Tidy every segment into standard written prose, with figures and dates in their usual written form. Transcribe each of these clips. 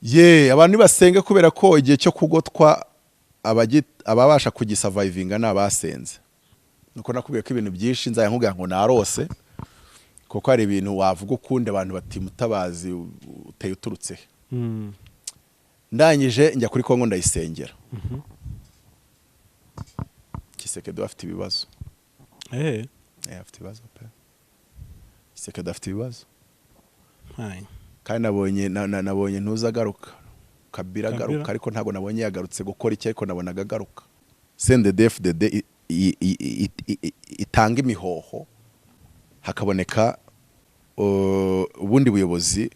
ye abantu basenge kubera ko igihe cyo kugotwa ababasha kugisavayivinga nabasenze nuko nakubwiye ko ibintu byinshi nzaya nkubwira ngo narose kuko hari ibintu wavuga ukundi abantu batimutabazi uteye uturutse ndangije njya kuri Kongo ndayisengera Kisekedi afite ibibazo afite ibibazo pe Kisekedi afite ibibazo kandi nabonye ntuzagaruka Kabila garuka ariko ntago nabonye yagarutse gukora iki ariko nabonaga garuka CNDD FDD itanga imihoho hakaboneka ubundi buyobozi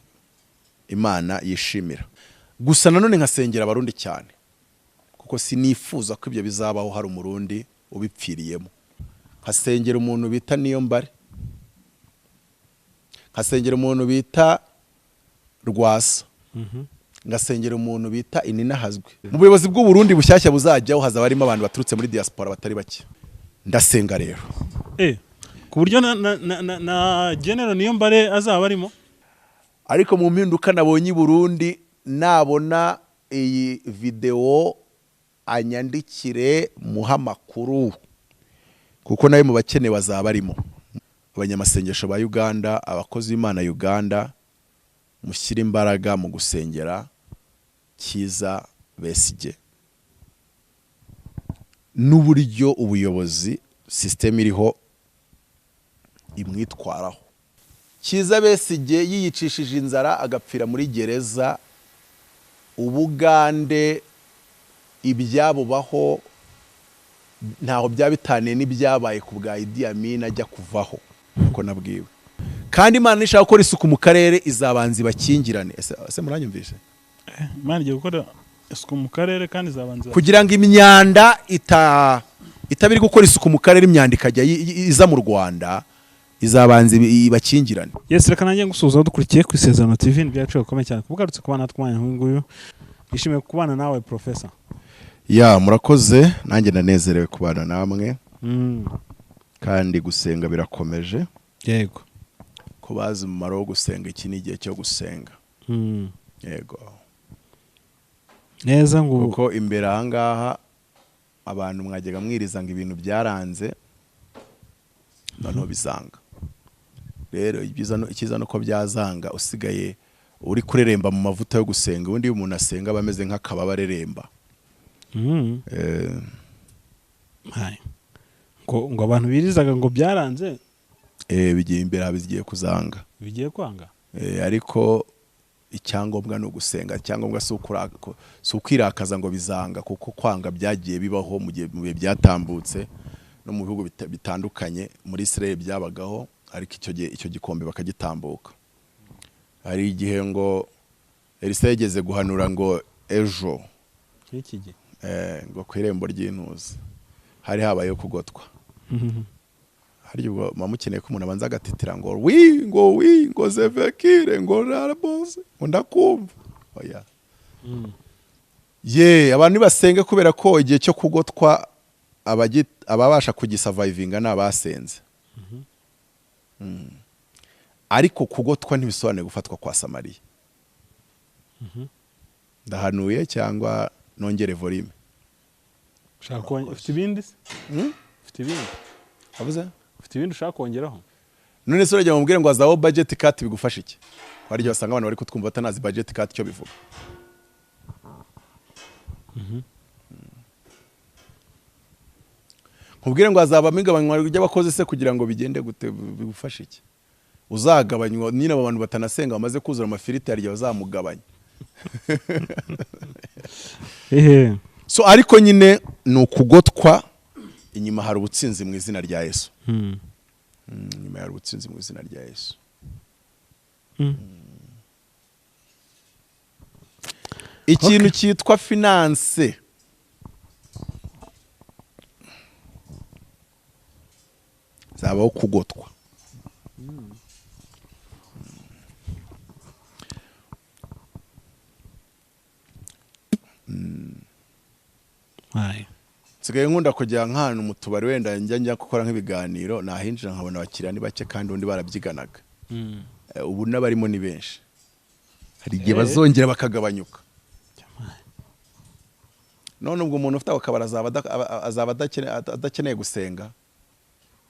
Imana yishimira gusa nanone nkasengera abarundi cyane kuko sinifuza ko ibyo bizabaho hari umurundi ubipfiriyemo nkasengera umuntu bita Niyombare nkasengera umuntu bita Rwasa ngasengera umuntu bita Ininahazwe mu buyobozi bw'u Burundi bushyashya buzajyaho hazaba harimo abantu baturutse muri diaspora batari bake ndasenga rero ku buryo na General Niyombare azaba arimo ariko mu mpinduka nabonye i Burundi nabona iyi video anyandikire muha makuru kuko nawe mu bakene bazaba arimo abanyamasengesho ba Uganda abakozi b'Imana Uganda mushyira imbaraga mu gusengera Kiza Besigye n'uburyo ubuyobozi system iriho imwitwaraho Kiza Besigye yiyicishije inzara agapfira muri gereza Ubugande ibyabo baho ntaho byabitaniye n'ibyabaye ku bwa Idi Amin ajya kuvaho uko nabwiwe kandi Imana ishaka gukora isuku mu karere izabanzi bakingirane ese muranyumvishe Imana igiye gukora isuku mu karere kandi izabanzi kugira ngo imyanda itabiri gukora isuku mu karere imyanda ikajya iza mu Rwanda izabanzi bakingirane. Yes, reka nanjye gusuza dukurikiye ku Isezerano TV byacu bikomeye cyane kubugarutse kubana twanya nguyu ishimiye kubana nawe professor. Ya murakoze nanjye nanezerewe kubana namwe kandi gusenga birakomeje. Yego kubaza umumaro wo gusenga iki ni igihe cyo gusenga. Yego neza ngo kuko imbere ahangaha abantu mwajyaga mwiriza ngo ibintu byaranze noneho bizanga. Rero ikiza nuko byazanga usigaye uri kureremba mu mavuta yo gusenga undi umuntu asenga bameze nk'akababa areremba. ngo abantu birizaga ngo byaranze bigiye imbere habigiye kuzanga bigiye kwanga ariko icyangombwa no gusenga cyangombwa si ukwirakaza ngo bizanga kuko kwanga byagiye bibaho mu gihe byatambutse no mu bihugu bitandukanye muri Israel byabagaho ariko icyo gikombe bakagitambuka. Hari igihe ngo Elisa yageze guhanura ngo ejo iki gihe ngo ku irembo ry'intuzi hari habayeho kugotwa. Hari ubwo mamukeneye ko umuntu abanza agatitira ngo ngo zevekire ngo rarabose ngo ndakumva oya abantu basenge kubera ko igihe cyo kugotwa ababasha kugisavayivinga nabasenze. Ariko kugotwa ntibisobanuye gufatwa kwa Samariya. Ndahanuye cyangwa nongere volume ushaka ufite ibindi ufite ibindi avuze ufite ibindi ushaka kongeraho none se urajya mubwire ngo azaho budget cut bigufasha iki hari igihe usanga abantu bari kutwumva batanazi budget cut cyo bivuga. Nkubwire ngo azaba migabanywa ry'abakozi se kugira ngo bigende gute bigufasha iki uzagabanywa nyine abantu batanasenga bamaze kuzura amafiriti ari bazamugabanya. So ariko nyine ni ukugotwa inyuma hari ubutsinzi mu izina rya Yesu. Inyuma hari ubutsinzi mu izina rya Yesu. Ikintu cyitwa finance zabaho kugotwa. Sigaye nkunda kujya nk'ahantu mu tubari wenda njya gukora nk'ibiganiro nahinjira nkabona abakiriya ni bake kandi undi barabyiganaga. Ubu n'abarimo ni benshi hari igihe bazongera bakagabanyuka. None ubwo umuntu ufite akabara azaba adakeneye gusenga,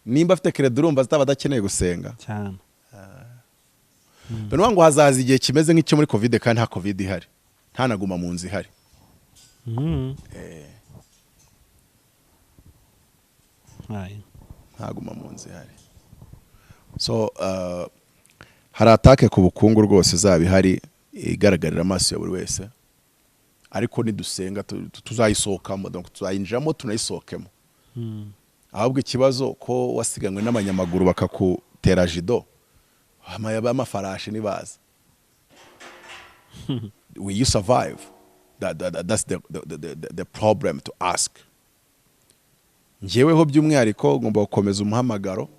nimba afite credo urumva azaba adakeneye gusenga cyane. Beno ngo hazaza igihe kimeze nk'icyo muri covid, kandi nta covid ihari, nta naguma mu nzu ihari. Ntaguma mu nzu ihari. So hari atake ku bukungu rwose zaba ihari igaragarira amaso ya buri wese, ariko nidusenga tuzayisohokamo, donc tuzayinjiramo tunayisohokemo. Ahubwo ikibazo ko wasiganywe n'abanyamaguru bakakutera jido, amafarashi nibaza. Will you survive? That's the problem to ask. Njyeweho by'umwihariko ngomba gukomeza umuhamagaro,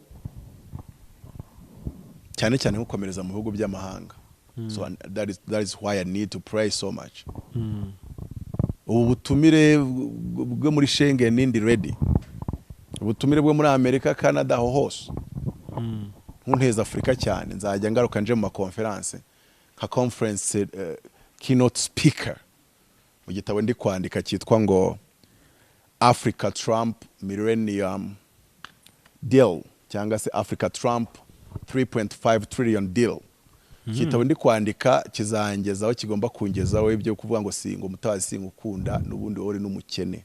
cyane cyane gukomereza mu bihugu by'amahanga. So that is why I need to pray so much. Ubu butumire bwo muri Schengen ndi ready. Ubutumire bwo muri Amerika, Canada, aho hose. Nkunteza Afrika cyane, nzajya ngaruka nje mu conference nka conference keynote speaker mu gitabo ndi kwandika cyitwa ngo Africa Trump Millennium Deal, cyangwa se Africa Trump 3.5 trillion deal. Kitabo ndi kwandika kizangezaho, kigomba kungezaho ibyo kuvuga ngo singo mutazi singukunda, nubundi wowe n'umukene,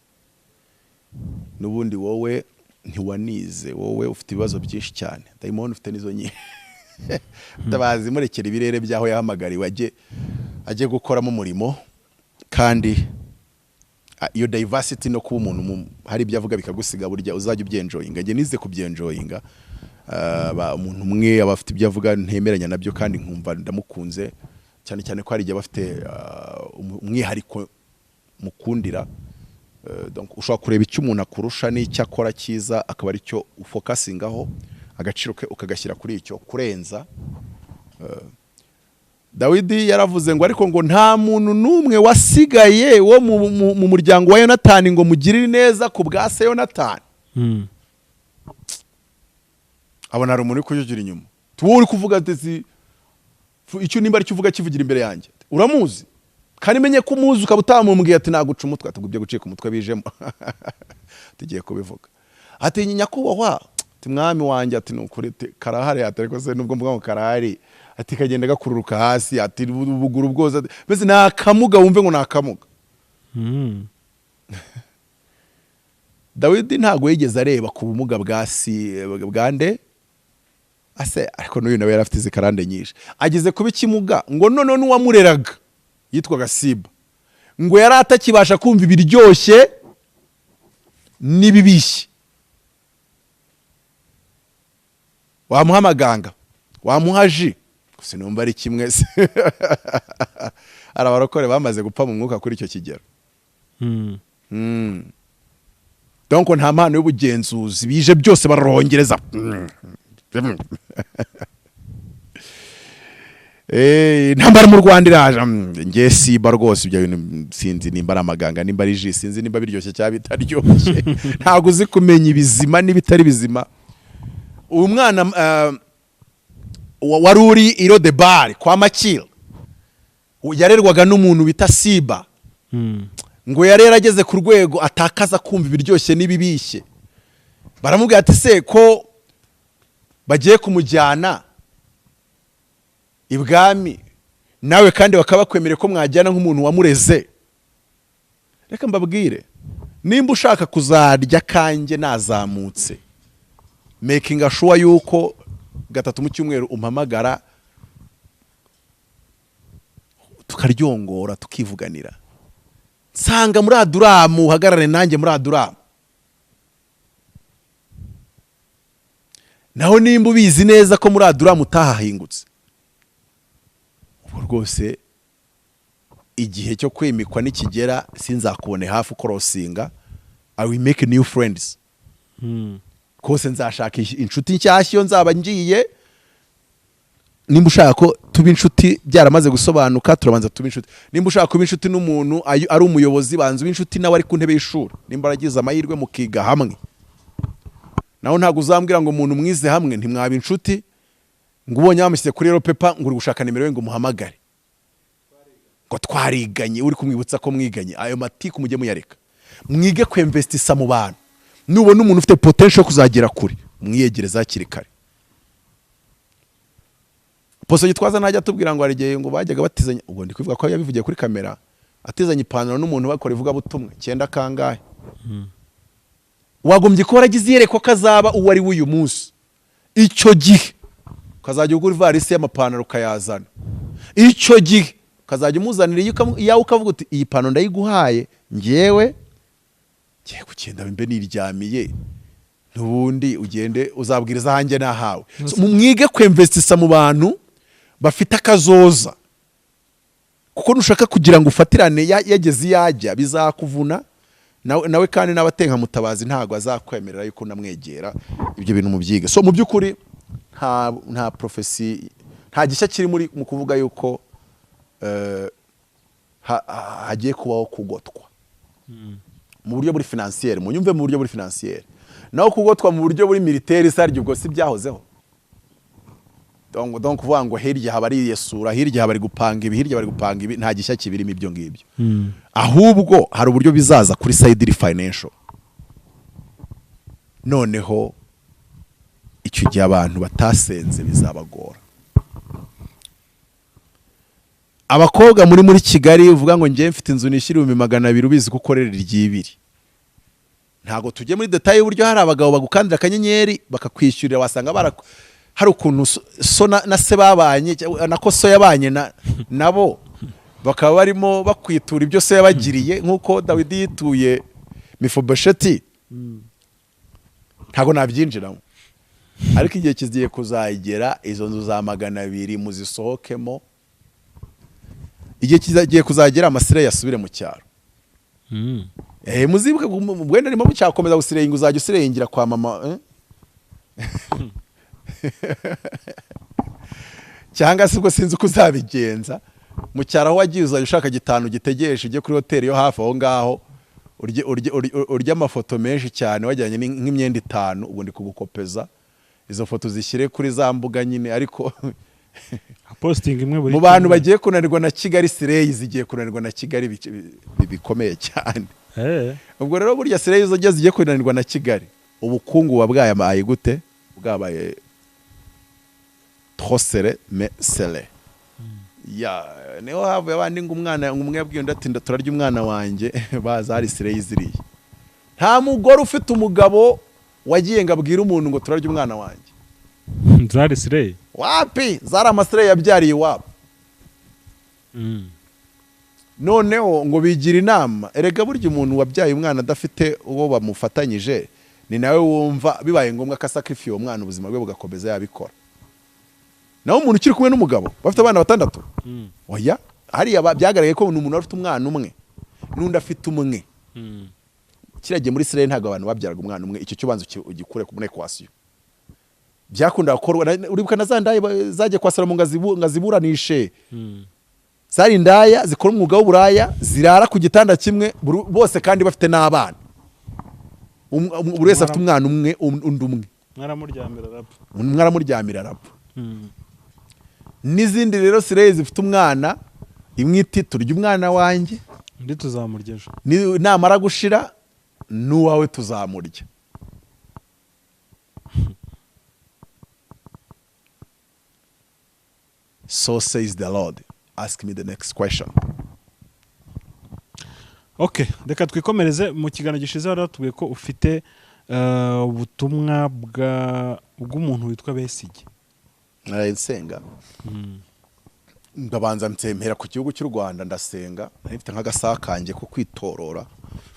nubundi wowe ntiwanize, wowe ufite ibibazo byinshi cyane, dayimoni ufite nizo nyine. Tabazi murekera ibirere byaho yahamagariwe ajye gukoramo umurimo, kandi iyo diversity no kuba umuntu hari ibyo avuga bikagusiga, burya uzajya ubyenjoyinga. Nge nize kubyenjoyinga. Umuntu umwe abafite ibyo avuga ntemeranya nabyo, kandi nkumva ndamukunze cyane cyane ko hari igihe bafite umwihariko mukundira. Donc ushobora kureba icyo umuntu akurusha n'icyo akora cyiza, akaba ari cyo ufokasingaho, agaciro ke ukagashyira kuri icyo kurenza. Dawidi yaravuze ngo ariko ngo nta muntu n'umwe wasigaye wo mu muryango wa Yonatani ngo mugirire neza ku bwa se Yonatani. Abona ari umuntu kujugira inyuma. Tuwo uri kuvuga ati icyo nimba ari cyo uvuga kivugira imbere yanjye. Uramuzi? Kandi menye ko umuzi ukaba utamumbwiye ati naguca umutwe, atagubye gucika umutwe bijemo. Tugiye kubivuga. Ati nyakubahwa, ati mwami wanjye, ati nukuri karahari, ati ariko se nubwo mvuga ngo karahari, ati kagenda gakururuka hasi, ati ubuguru bwoza, bese nakamuga wumve ngo nakamuga. Dawidi ntago yigeze areba ku bumuga bwande ase, ariko n'uyu nawe yarafite izikarande nyinshi. Ageze kuba ikimuga ngo none n'uwamureraga yitwaga Siba, ngo yari atakibasha kumva ibiryoshye n'ibibishye. Wamuha amaganga, wamuha ji, sinumva ari kimwe se. Arabarokore bamaze gupfa mu mwuka kuri icyo kigero. Donc nta mpano y'ubugenzuzi bije byose barongereza. Ntambara mu Rwanda iraje, nge Siba rwose ibyo bintu sinzi nimba ari amaganga, nimba ari ji, sinzi nimba biryoshye cyangwa bitaryoshye. Ntago uzi kumenya ibizima n'ibitari bizima. Uyu mwana wari uri iro de bar kwa Makira, yarerwaga n'umuntu bita Siba. Ngo yarera ageze ku rwego atakaza kumva ibiryoshye n'ibibishye. Baramubwira ati se ko bagiye kumujyana ibwami nawe kandi bakabakwemerera ko mwajyana nk'umuntu wamureze, reka mbabwire, nimba ushaka kuzarya kanjye nazamutse, making sure yuko 3 mu cyumweru umpamagara tukaryongora tukivuganira. Sanga muri Aduramu, uhagarare nanjye muri Aduramu. Naho nimba ubizi neza ko muri Aduramu utahahingutse, ubwo rwose igihe cyo kwimikwa nikigera sinzakubone hafi ukorosinga. I will make new friends. Kose nzashaka inshuti nshyashyo nzaba ngiye. Nimba ushaka ko tuba inshuti byaramaze gusobanuka, turabanza tuba inshuti. Nimba ushaka kuba inshuti n'umuntu ari umuyobozi, banza uba inshuti nawe ari ku ntebe y'ishuri. Nimba aragize amahirwe mukiga hamwe, naho ntago uzambwira ngo umuntu mwize hamwe ntimwaba inshuti, ngo ubonye bamushyize kuri rero pepa ngo uri gushaka nimero ye ngo muhamagare. ngo twariganye uri kumwibutsa ko mwiganye. Ayo matiku mujye muyareka, mwige kwinvestisa mu bantu. Nubona umuntu ufite potential kuzagera kure, mwiyegereza hakiri kare. Poso Gitwaza najya tubwira ngo arigiye ngo bajyaga batizanya, ubwo ndi kuvuga ko yabivugiye kuri kamera, atizanye ipantaro n'umuntu bakora ivuga butumwe 9 kangahe. Wagombye ko waragize yereko kazaba uwo ari uyu munsi. Icyo gihe kazajya ugura ivarisi y'amapantaro kayazana. Icyo gihe kazajya umuzanira yawe ukavuga uti iyi pantaro ndayiguhaye ngewe ngiye kugenda mbe niryamiye, nubundi ugende uzabwiriza hanjye nahawe. Mwige kwinvestisa mu bantu bafite akazoza, kuko nushaka kugira ngo ufatirane yageze yajya bizakuvuna nawe kandi n'abatenka mutabazi ntago azakwemerera yuko namwegera. Ibyo bintu mubyiga. So mu byukuri nta profesi, nta gishya kiri mu kuvuga yuko hagiye kubaho kugotwa mu buryo buri financier. Munyumve mu buryo buri financier, naho kugotwa mu buryo buri militaire saryo ubwo si byahozeho. Donc kuvuga ngo hirya habari yesura, hirya habari gupanga ibi, hirya bari gupanga ibi, nta gishya kibirimo ibyo ngibyo. Ahubwo hari uburyo bizaza kuri side financial. Noneho icyo gihe abantu batasenze bizabagora. Abakobwa muri Kigali uvuga ngo ngiye mfite inzu nishyira 200 ubizi ko ukorera iryibiri. Ntago tujye muri detail y'uburyo hari abagabo bagukandira akanyenyeri bakakwishyurira, wasanga hari ukuntu so na se babanye nako so yabanye nabo bakaba barimo bakwitura ibyo se yabagiriye, nkuko Dawidi yituye Mifobosheti. Ntago nabyinjiramo, ariko igihe kigiye kuzagera izo nzu za 200 muzisohokemo. Igihe kigiye kuzagera amasire yasubire mu cyaro. Muzibuke bwenda nimo cyakomeza gusirenga, uzajya usirengira kwa mama cyangwa se ubwo sinzi uko uzabigenza. Mu cyaro aho wagiye uzajya ushaka gitanu gitegeshe ujye kuri hoteli yo hafi aho ngaho urya amafoto menshi cyane wajyanye nk'imyenda 5, ubundi kugukopeza izo foto zishyire kuri za mbuga nyine. Ariko posting imwe buri mu bantu bagiye kunanirwa na Kigali, Sireyi zigiye kunanirwa na Kigali bikomeye cyane. Ubwo rero burya Sireyi zo zigiye kunanirwa na Kigali, ubukungu bwabaye gute? Bwabaye trosere mesele. Niho havuye abandi ngo umwana umwe yabwiye undi ati turarya umwana wanjye baza hari Sireyi ziriye. Nta mugore ufite umugabo wagiye ngabwira umuntu ngo turarya umwana wanjye. Zari Sireyi wapi? Zari amasire yabyariye iwabo. Noneho ngo bigira inama, erega burya umuntu wabyaye umwana adafite uwo bamufatanyije ni nawe wumva bibaye ngombwa ka sacrifice uwo mwana ubuzima bwe bugakomeza yabikora. Naho umuntu ukiri kumwe n'umugabo bafite abana 6, oya hariya byagaragaye ko umuntu afite umwana umwe n'undi afite umwe. Kiragiye muri Israel ntago abantu babyaraga umwana umwe. Icyo kibanzo ugikure ku equation. Byakunda gukorwa uribuka na zandaye zaje kwa Salomo ngaziburanishe. Zari ndaya zikora umwuga w'uburaya, zirara ku gitanda kimwe bose kandi bafite n'abana. Buri wese afite umwana umwe undi umwe. Mwaramuryamira arapfa. N'izindi rero Sireyi zifite umwana, imwe iti turya umwana wanjye ndi tuzamuryeje, namara gushira n'uwawe tuzamurya. So says the Lord. Ask me the next question. Okay, reka twikomereze. Mu kiganiro gishize waratubwiye ko ufite ubutumwa bw'umuntu witwa Besigye. Nsenga. Ndabanza nsempera ku gihugu cy'u Rwanda ndasenga. Nifite nk'agasakange ko kwitorora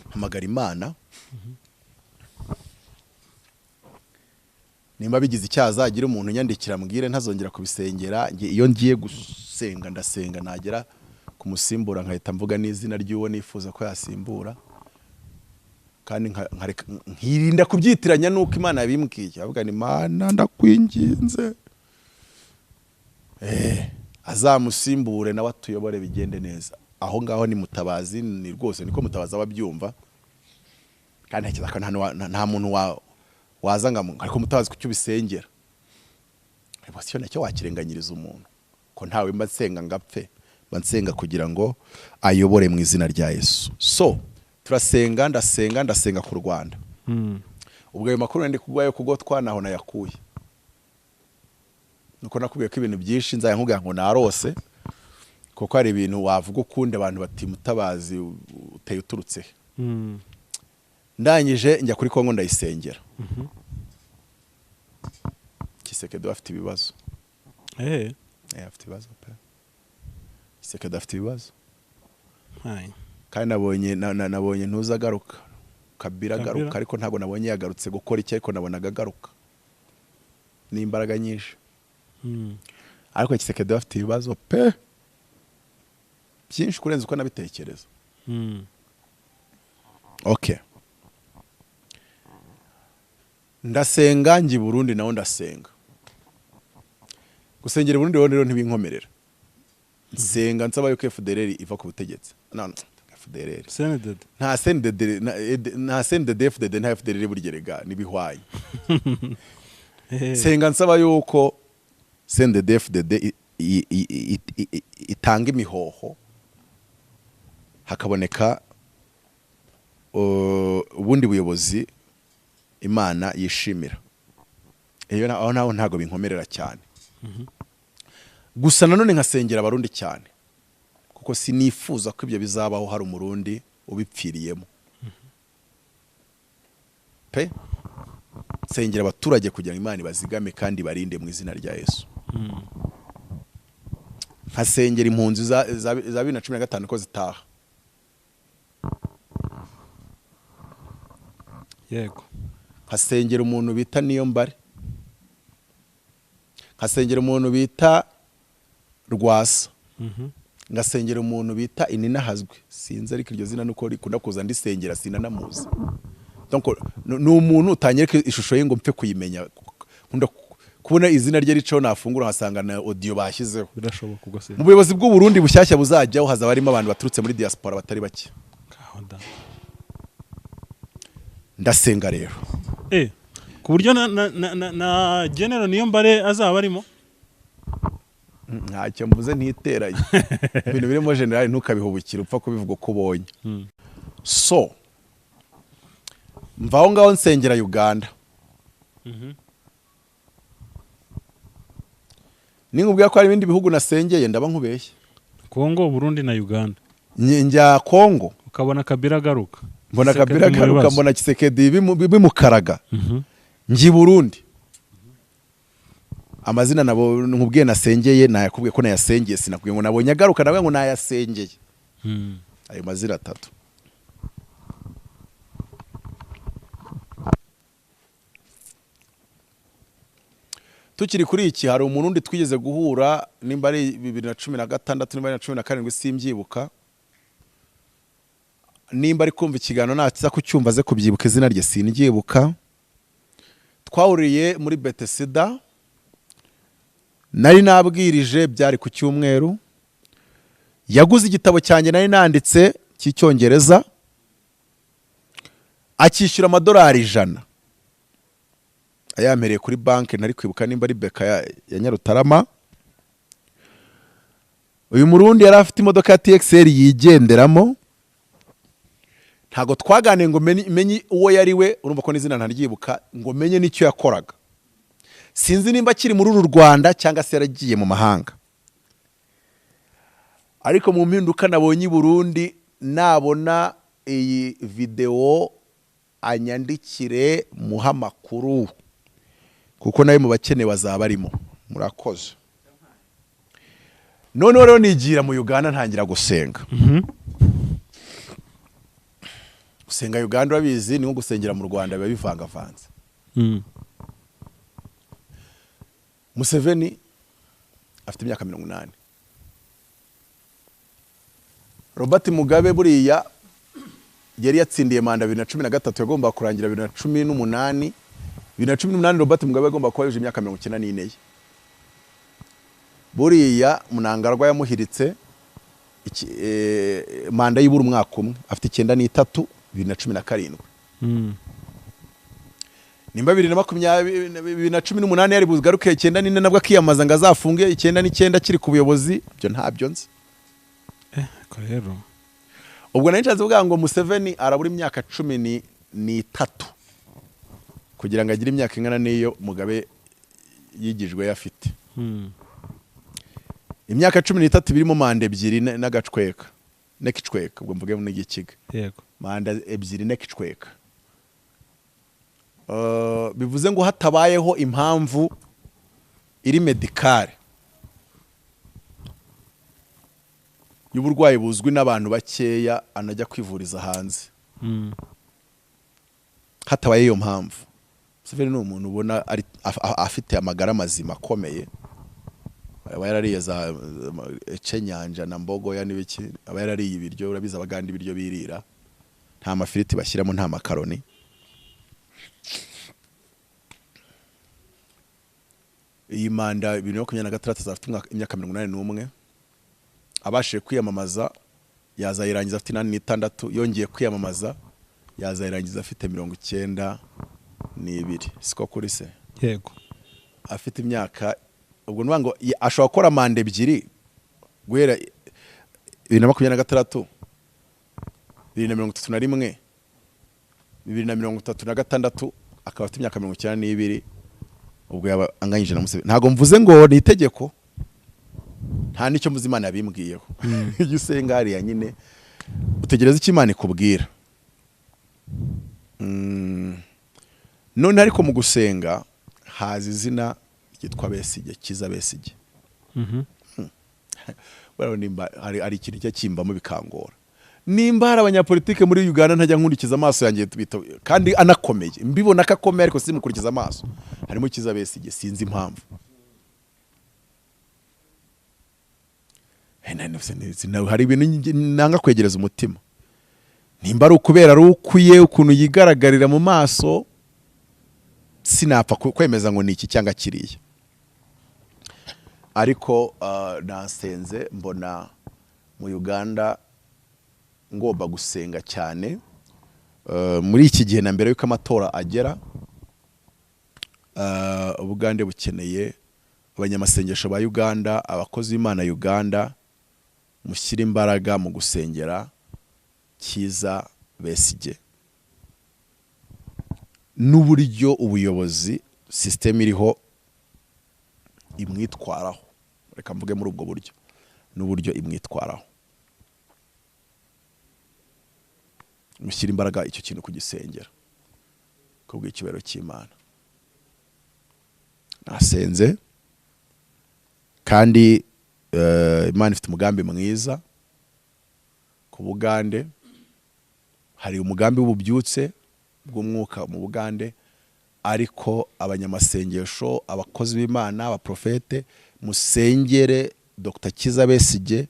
mpamagara Imana. Nimba bigize icyazagira umuntu nyandikira mbwire ntazongera kubisengera. Iyo ngiye gusenga ndasenga, nagera kumusimbura nkahita mvuga n'izina ry'uwo nifuza ko yasimbura, kandi nkirinda kubyitiranya nuko Imana yabimbwiye. Avuga ni Imana ndakwinginze azamusimbure nawe atuyobore bigende neza. Aho ngaho ni Mutabazi, ni rwose niko Mutabazi ababyumva. Kandi nta muntu wazanga ariko Mutabazi kucyo bisengera. Bose cyo nacyo wakirenganyiriza umuntu ko ntawe mba senga ngapfe. bansenga kugira ngo ayobore mu izina rya Yesu. So turasenga, ndasenga ku Rwanda. Ubwo ayo makuru ndi kugwayo kugo twanaho nayakuye. Nuko nakubwiye ko ibintu byinshi nzaya nkubwira ngo narose, kuko hari ibintu wavuga ukunda abantu bati Mutabazi uteye uturutse. Ndangije njya kuri Kongo ndayisengera. Kisekedi afite ibibazo. Afite ibibazo pe. Kisekedi afite ibibazo. Kandi nabonye ntuzagaruka. Kabira garuka, ariko ntago nabonye yagarutse gukora iki, ariko nabonaga agaruka ni imbaraga nyinshi. Ariko Kisekedi afite ibibazo pe byinshi kurenza uko nabitekereza. Okay, ndasenga ngi Burundi nawo ndasenga. Gusengera Burundi rero ntibinkomerera. Nsenga nsaba yuko FDD iva ku butegetsi. FDD. Nta CNDD FDD nta FDD burgerega nibihwaye. Senga nsaba yuko CNDD FDD itanga imihoho hakaboneka ubundi buyobozi Imana yishimira. Iyo aho ntago binkomerera cyane. Gusa nanone nkasengera abarundi cyane, kuko sinifuza ko ibyo bizabaho hari umurundi ubipfiriyemo. Pe sengera abaturage kugira ngo Imana ibazigame kandi barinde mu izina rya Yesu. Nkasengera impunzi za 2015 ko zitaha. Yego. Nkasengera umuntu bita Niyombare. Nkasengera umuntu bita Rwasa. Ngasengera umuntu bita Ininahazwe. Sinzi ariko iryo zina nuko rikunda kuza ndisengera sinanamuzi. Donc ni umuntu utanyereka ishusho ye ngo mpfe kuyimenya. Nkunda kubona izina rye ricaho nafungura nkasanga na audio bashyizeho. Birashoboka ugasenga. Mu buyobozi bw'u Burundi bushyashya buzajyaho hazaba harimo abantu baturutse muri diaspora batari bake. Ndasenga rero. Ku buryo na General Niyombare azaba arimo? Ntacyo mvuze ntiteranye. Ibintu birimo general ntukabihubukira upfa kubivuga ko ubonye. So mvaho ngaho nsengera Uganda. Ningubwira ko hari ibindi bihugu nasengeye ndaba nkubeshye. Kongo, Burundi na Uganda. Njya Kongo ukabona Kabila agaruka. Mbona Kabila agaruka, mbona Kisekedi bimukaraga. Ngi Burundi. Amazina nabo nkubwiye nasengeye nayakubwiye ko nayasengeye, sinakubwiye ngo nabonye agaruka nawe ngo nayasengeye. Ayo mazina 3. Tukiri kuri iki hari umurundi twigeze guhura nimba ari 2016 nimba ari 2017 simbyibuka. Nimba ari kumva ikiganiro nakiza kucyumva ze kubyibuka izina rye singibuka. Twahuriye muri Betesida. Nari nabwirije byari ku cyumweru. Yaguze igitabo cyanjye nari nanditse cy'icyongereza. Akishyura amadolari 100. Ayampereye kuri banki nari kwibuka nimba ari Beka ya Nyarutarama. Uyu murundi yari afite imodoka ya TXL yigenderamo. Ntago twaganeye ngo menye uwo yari we, urumva ko n'izina ntaryibuka, ngo menye n'icyo yakoraga. Sinzi nimba kiri muri uru Rwanda cyangwa se yaragiye mu mahanga. Ariko mu mpinduka nabonye i Burundi, nabona iyi video anyandikire muha makuru, kuko nawe mu bakene bazaba arimo. Murakoze. None rero nigira mu Uganda ntangira gusenga. Gusenga Uganda babizi ni nko gusengera mu Rwanda biba bivangavanze. Museveni afite imyaka 80. Robert Mugabe buriya yari yatsindiye manda 2013 yagomba kurangira 2018. 2018 Robert Mugabe agomba kuba yuje imyaka 94. Buriya Munangarwa yamuhiritse manda y'iburu umwaka umwe, afite 93 2017. Nimba 2018 yari bugaruke 94 nabwo akiyamaza ngo azafunge 99 kiri ku buyobozi, byo ntabyo nzi. rero ubwo nari nshatse kuvuga ngo Museveni arabura imyaka 13 kugira ngo agire imyaka ingana n'iyo Mugabe yigijwe yafite. Imyaka 13 birimo manda ebyiri n'agacweka n'ekicweka, ubwo mvuge n'igikiga. Yego. Manda ebyiri n'ekicweka. Bivuze ngo hatabayeho impamvu iri medicale y'uburwayi buzwi n'abantu bakeya anajya kwivuriza hanze. Hatabaye iyo mpamvu. Museveni ni umuntu ubona afite amagara mazima akomeye. Aba yarariye za cenyanja na mbogoya n'ibiki, aba yarariye ibiryo, urabiza abaganda ibiryo birira. Nta mafiriti bashyiramo, nta makaroni. Iyi manda 2026 azafite imyaka 81. Abashije kwiyamamaza yazayirangiza afite 86, yongeye kwiyamamaza yazayirangiza afite 92. Siko kuri se? Yego. Afite imyaka, ubwo nwango ashobora gukora manda ebyiri guhera 2026, 2031, 2036 akaba afite imyaka 92. Ubwo yaba anganyije na Museveni. Ntago mvuze ngo ni itegeko, nta nicyo muzi Imana yabimbwiyeho. Iyo usenga hariya nyine utegereza icyo Imana ikubwira. None ariko mu gusenga haza izina ryitwa Besigye, Kiza Besigye. Hari ikintu cy'imbamo bikangora. Nimba hari abanyapolitike muri Uganda ntajya nkurikiza amaso yanjye kandi anakomeye, mbibona ko akomeye ariko simukurikiza amaso. Harimo Kiza Besigye, sinzi impamvu. Hari ibintu nanga kwegereza umutima. Nimba ari ukubera ari ukuye ukuntu yigaragarira mu maso, sinapfa kwemeza ngo ni iki cyangwa kiriya. Ariko nasenze mbona mu Uganda ngomba gusenga cyane muri iki gihe na mbere yuko amatora agera. Ubugande bukeneye abanyamasengesho ba Uganda, abakozi b'Imana Uganda, mushyira imbaraga mu gusengera Kiza Besigye. N'uburyo ubuyobozi system iriho imwitwaraho, reka mvuge muri ubwo buryo, n'uburyo imwitwaraho. Mushyira imbaraga icyo kintu kugisengera kubw'ikibero cy'Imana. Nasenze kandi Imana ifite umugambi mwiza ku Bugande. Hari umugambi w'ububyutse bw'umwuka mu Bugande, ariko abanyamasengesho, abakozi b'Imana, abaprofete, musengere Dr. Kiza Besigye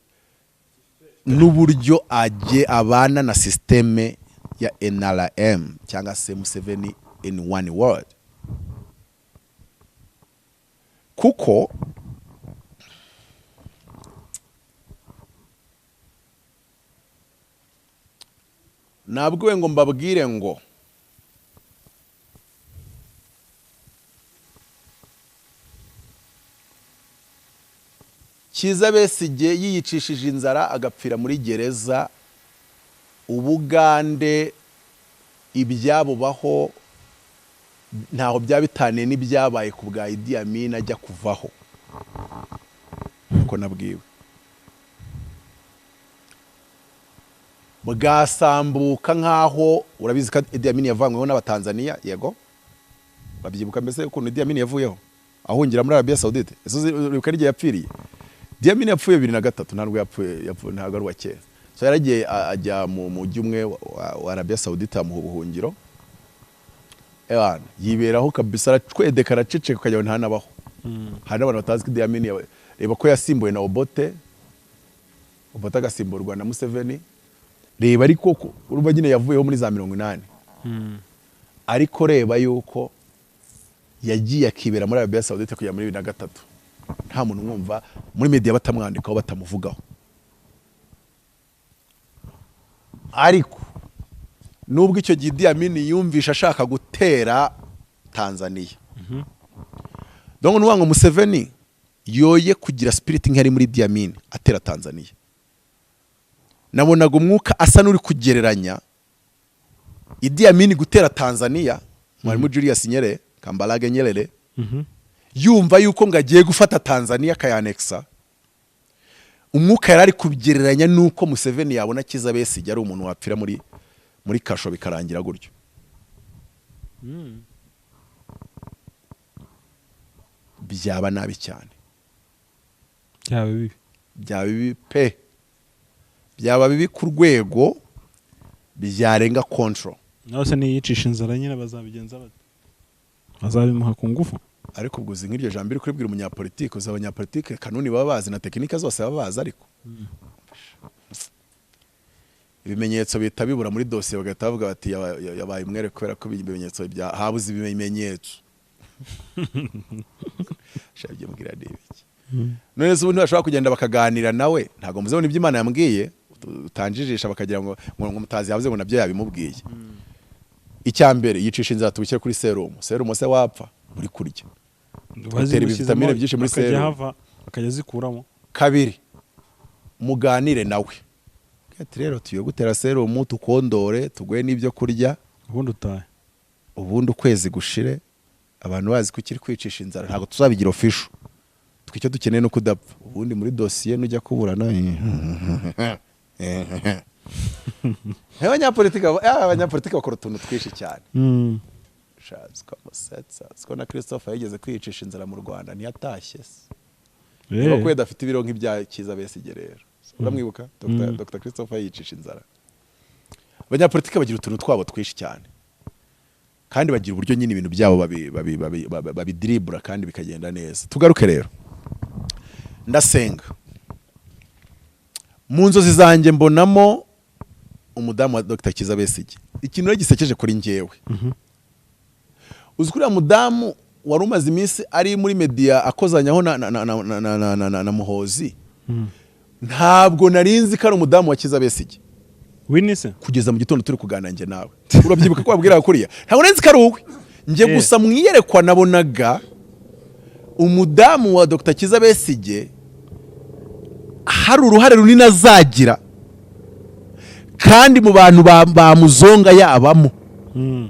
n'uburyo abana na systeme ya NRM cyangwa se Museveni in one word. Kuko nabwo ngo mbabwire ngo Kiza Besigye yiyicishije inzara agapfira muri gereza, Ubugande ibyabubaho ntaho byabitaniye n'ibyabaye ku bwa Idi Amin ajya kuvaho. Uko nabwiwe bwasambuka nkaho, urabizi ko Idi Amin yavanyweho n'Abatanzania. Yego, babyibuka mbese ukuntu Idi Amin yavuyeho ahungira muri Arabia Saudite. Uribuka n'igihe yapfiriye? Idi Amin yapfuye 2003, ntabwo yapfuye ntabwo ari wakera. So yaragiye ajya mu mujyi umwe wa Arabia Saudite mu buhungiro. Yiberaho kabisa, aracwedeka araceceka ukajya nta nabaho. Hari abantu batazi ko Idi Amin reba ko yasimbuwe na Obote agasimburwa na Museveni. Reba ariko urumva nyine yavuyeho muri za 80. Ariko reba yuko yagiye akibera muri Arabia Saudite kujya muri 2003. Nta muntu mwumva muri media batamwandikaho batamuvugaho. Ariko nubwo icyo gihe Idi Amin yumvisha ashaka gutera Tanzania. Donc nuwango Museveni yoye kugira spirit nk'ari muri Idi Amin atera Tanzania. nabonaga umwuka asa n'uri kugereranya Idi Amin gutera Tanzania mwarimu Julius Nyerere Kambarage Nyerere yumva yuko ngagiye gufata Tanzania kayanexa umwuka yarari kubigereranya nuko Museveni yabona Kiza Besigye ari umuntu wapfira muri kasho bikarangira gutyo. Byaba nabi cyane. Byaba bibi pe. Byaba bibi ku rwego byarenga control. Nose ni yicisha inzara nyine bazabigenza bate? Bazabimuha ku ngufu. Ariko ubwo nk'iryo jambo iri kuribwira umunyapolitike uz'abanyapolitike kanuni baba bazi na tekinike zose baba bazi ariko ibimenyetso bita bibura muri dosiye bagahita bavuga bati yabaye umwere kubera ko ibimenyetso habuze ibimenyetso. Shabye mugira n'ibiki. None se ubundi bashobora kugenda bakaganira nawe ntago muzabona ibyo Imana yambwiye utanjijisha bakagira ngo mutazi yavuze ngo nabyo yabimubwiye. Icyambere yicisha inzara tubukire kuri serumu se wapfa muri kurya. Batera vitamine byinshi muri serumu akajya zikuramo. Kabiri muganire nawe. Ati rero tuyo gutera serumu tukondore tugwe n'ibyo kurya ubundi utaye. Ubundi ukwezi gushire abantu bazi ko kiri kwicisha inzara ntago tuzabigira official. Twicyo dukeneye no kudapfa. Ubundi muri dosiye nujya kuburana abanyapolitike bakora utuntu twishi cyane. Shazwa musetsa siko na Christopher yigeze kwicisha inzara mu Rwanda ntiyatashye se. Kuko yadafite ibiro nk'ibya Kiza Besigye rero. Uramwibuka Dr. Christopher yicisha inzara. Abanyapolitike bagira utuntu twabo twishi cyane. Kandi bagira uburyo nyine ibintu byabo babidribura kandi bikagenda neza. Tugaruke rero. Ndasenga. Mu nzozi zanjye mbonamo umudamu wa Dr. Kiza Besigye. Ikintu gisekeje kuri njyewe. Uzukuriya mudamu wari umaze iminsi ari muri media akozanyaho na Muhozi. Ntabwo narinzi ko ari umudamu wa Kiza Besigye. Winise kugeza mu gitondo turi kuganira nje nawe. Urabyibuka ko wabwira kuriya. Ntabwo narinzi ko ari wowe. Nje gusa mwiyerekwa nabonaga umudamu wa Dr. Kiza Besigye hari uruhare runini azagira kandi mu bantu bamuzonga yabamo.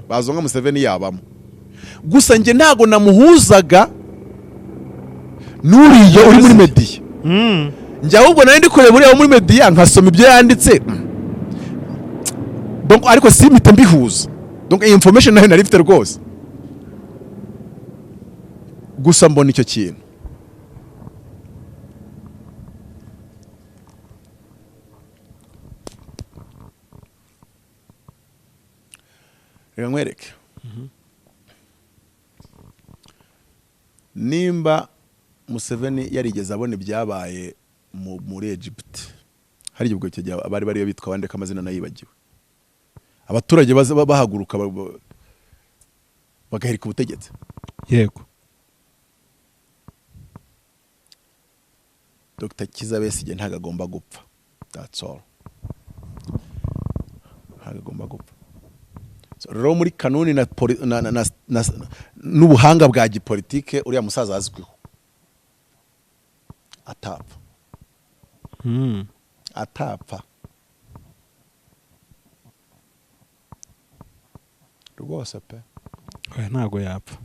Bazonga Museveni yabamo. Gusa nje ntago namuhuzaga n'uriya uri muri media. Nje ahubwo nari ndi kureba uriya muri media nkasoma ibyo yanditse. Donc ariko simite mbihuza. Donc iyi information nayo nari mfite rwose. Gusa mbona icyo kintu. Reka nkwereke. Nimba Museveni yarigeze abona ibyabaye muri Egypt. Hari ubwo cyo bari bitwa bande kamazina nayibagiwe. Abaturage bahaguruka bagahirika ubutegetsi. Yego. Dr. Kiza Besigye ntagomba gupfa. That's all. Ntagomba gupfa. So rero muri kanuni n'ubuhanga bwa gipolitike uriya musaza azwiho. Atapfa. Atapfa. Rwose pe. Oya ntago yapfa.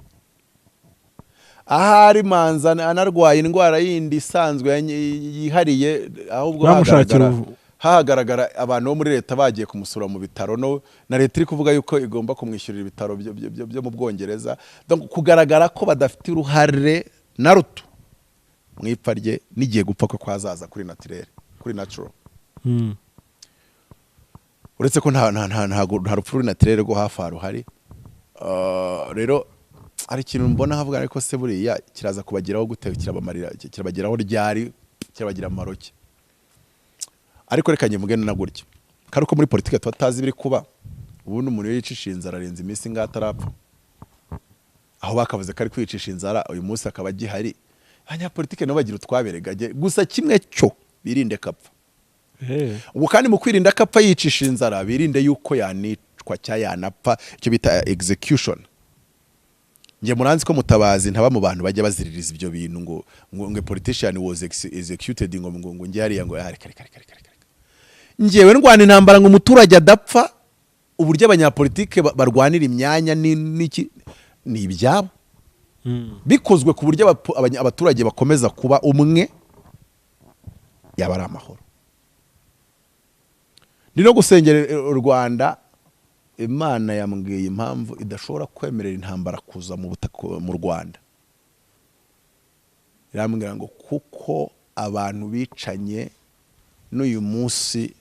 Ahari manza anarwaye indwara yindi isanzwe yihariye ahubwo hagaragara abantu bo muri leta bagiye kumusura mu bitaro no na leta iri kuvuga yuko igomba kumwishyurira ibitaro byo mu Bwongereza. Donc kugaragara ko badafite uruhare na ruto mwipfa rye nigiye gupfa ko kwazaza kuri natural. Uretse ko nta rupfu ruri naturel rwo hafi ruhari. Rero ari ikintu mbona havuga ariko se buriya kiraza kubagiraho gute kirabagiraho ryari kirabagira amaroke. Ariko reka nge mugene na gutya. Karuko muri politique twatazi biri kuba. Ubundi umuntu yicisha inzara arenze iminsi ngatarapfa. Aho bakavuze ko ari kwicisha inzara uyu munsi akaba gihari. Abanyapolitike nabo bagira utwaberegaje gusa kimwe cyo birinde kapfa. Ubu kandi mu kwirinda kapfa yicisha inzara birinde yuko yanicwa cyayanapfa icyo bita execution. Nge muranzi ko Mutabazi ntaba mu bantu bajya baziririza ibyo bintu ngo politician was executed ngo nge hariya ngo reka. ngewe ndwana intambara ngo umuturage adapfa, uburyo abanyapolitike barwanira imyanya n'iki ni ibyabo bikozwe ku buryo abaturage bakomeza kuba umwe, yaba ari amahoro. Ni no gusengera u Rwanda. Imana yambwiye impamvu idashobora kwemerera intambara kuza mu Rwanda. Irambwira ngo kuko abantu bicanye n'uyu munsi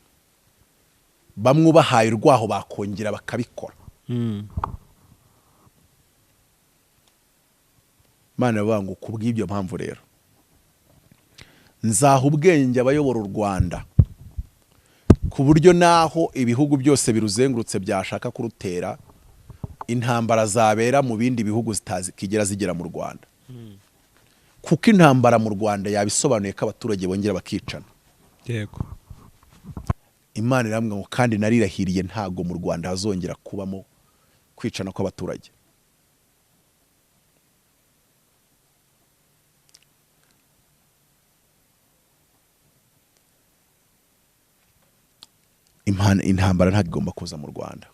bamwe bahaye urwaho bakongera bakabikora. Imana yavuga ngo kubw'ibyo mpamvu rero nzaha ubwenge abayobora u Rwanda ku buryo naho ibihugu byose biruzengurutse byashaka kurutera, intambara zabera mu bindi bihugu zitazigera zigera mu Rwanda. Kuko intambara mu Rwanda yabisobanuye ko abaturage bongera bakicana. Yego. Imana irambwira ngo kandi narirahiriye ntago mu Rwanda hazongera kubamo kwicana kw'abaturage. Intambara ntabwo igomba kuza mu Rwanda.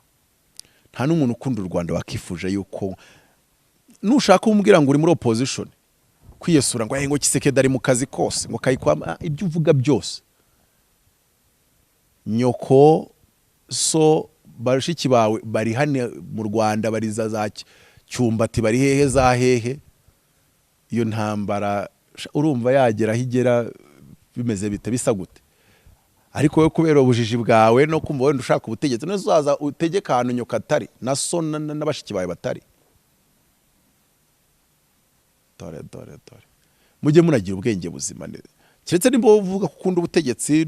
Nta n'umuntu ukunda u Rwanda wakifuje yuko nushaka umubwira ngo uri muri opposition kwiyesura ngo ngo Kisekedi ari mu kazi kose ngo kayikwama ibyo uvuga byose. Nyoko so barishiki bawe bari hane mu Rwanda, bariza za Cyumbati, bari hehe za hehe. Iyo ntambara urumva yagera higera bimeze bite bisa gute? Ariko we kubera ubujiji bwawe no kumva wenda ushaka ubutegetsi n'uzaza utegeka ahantu Nyoka atari na so n'abashiki bawe batari. Dore mujye munagira ubwenge buzima. Kiretse nimba uvuga kukunda ubutegetsi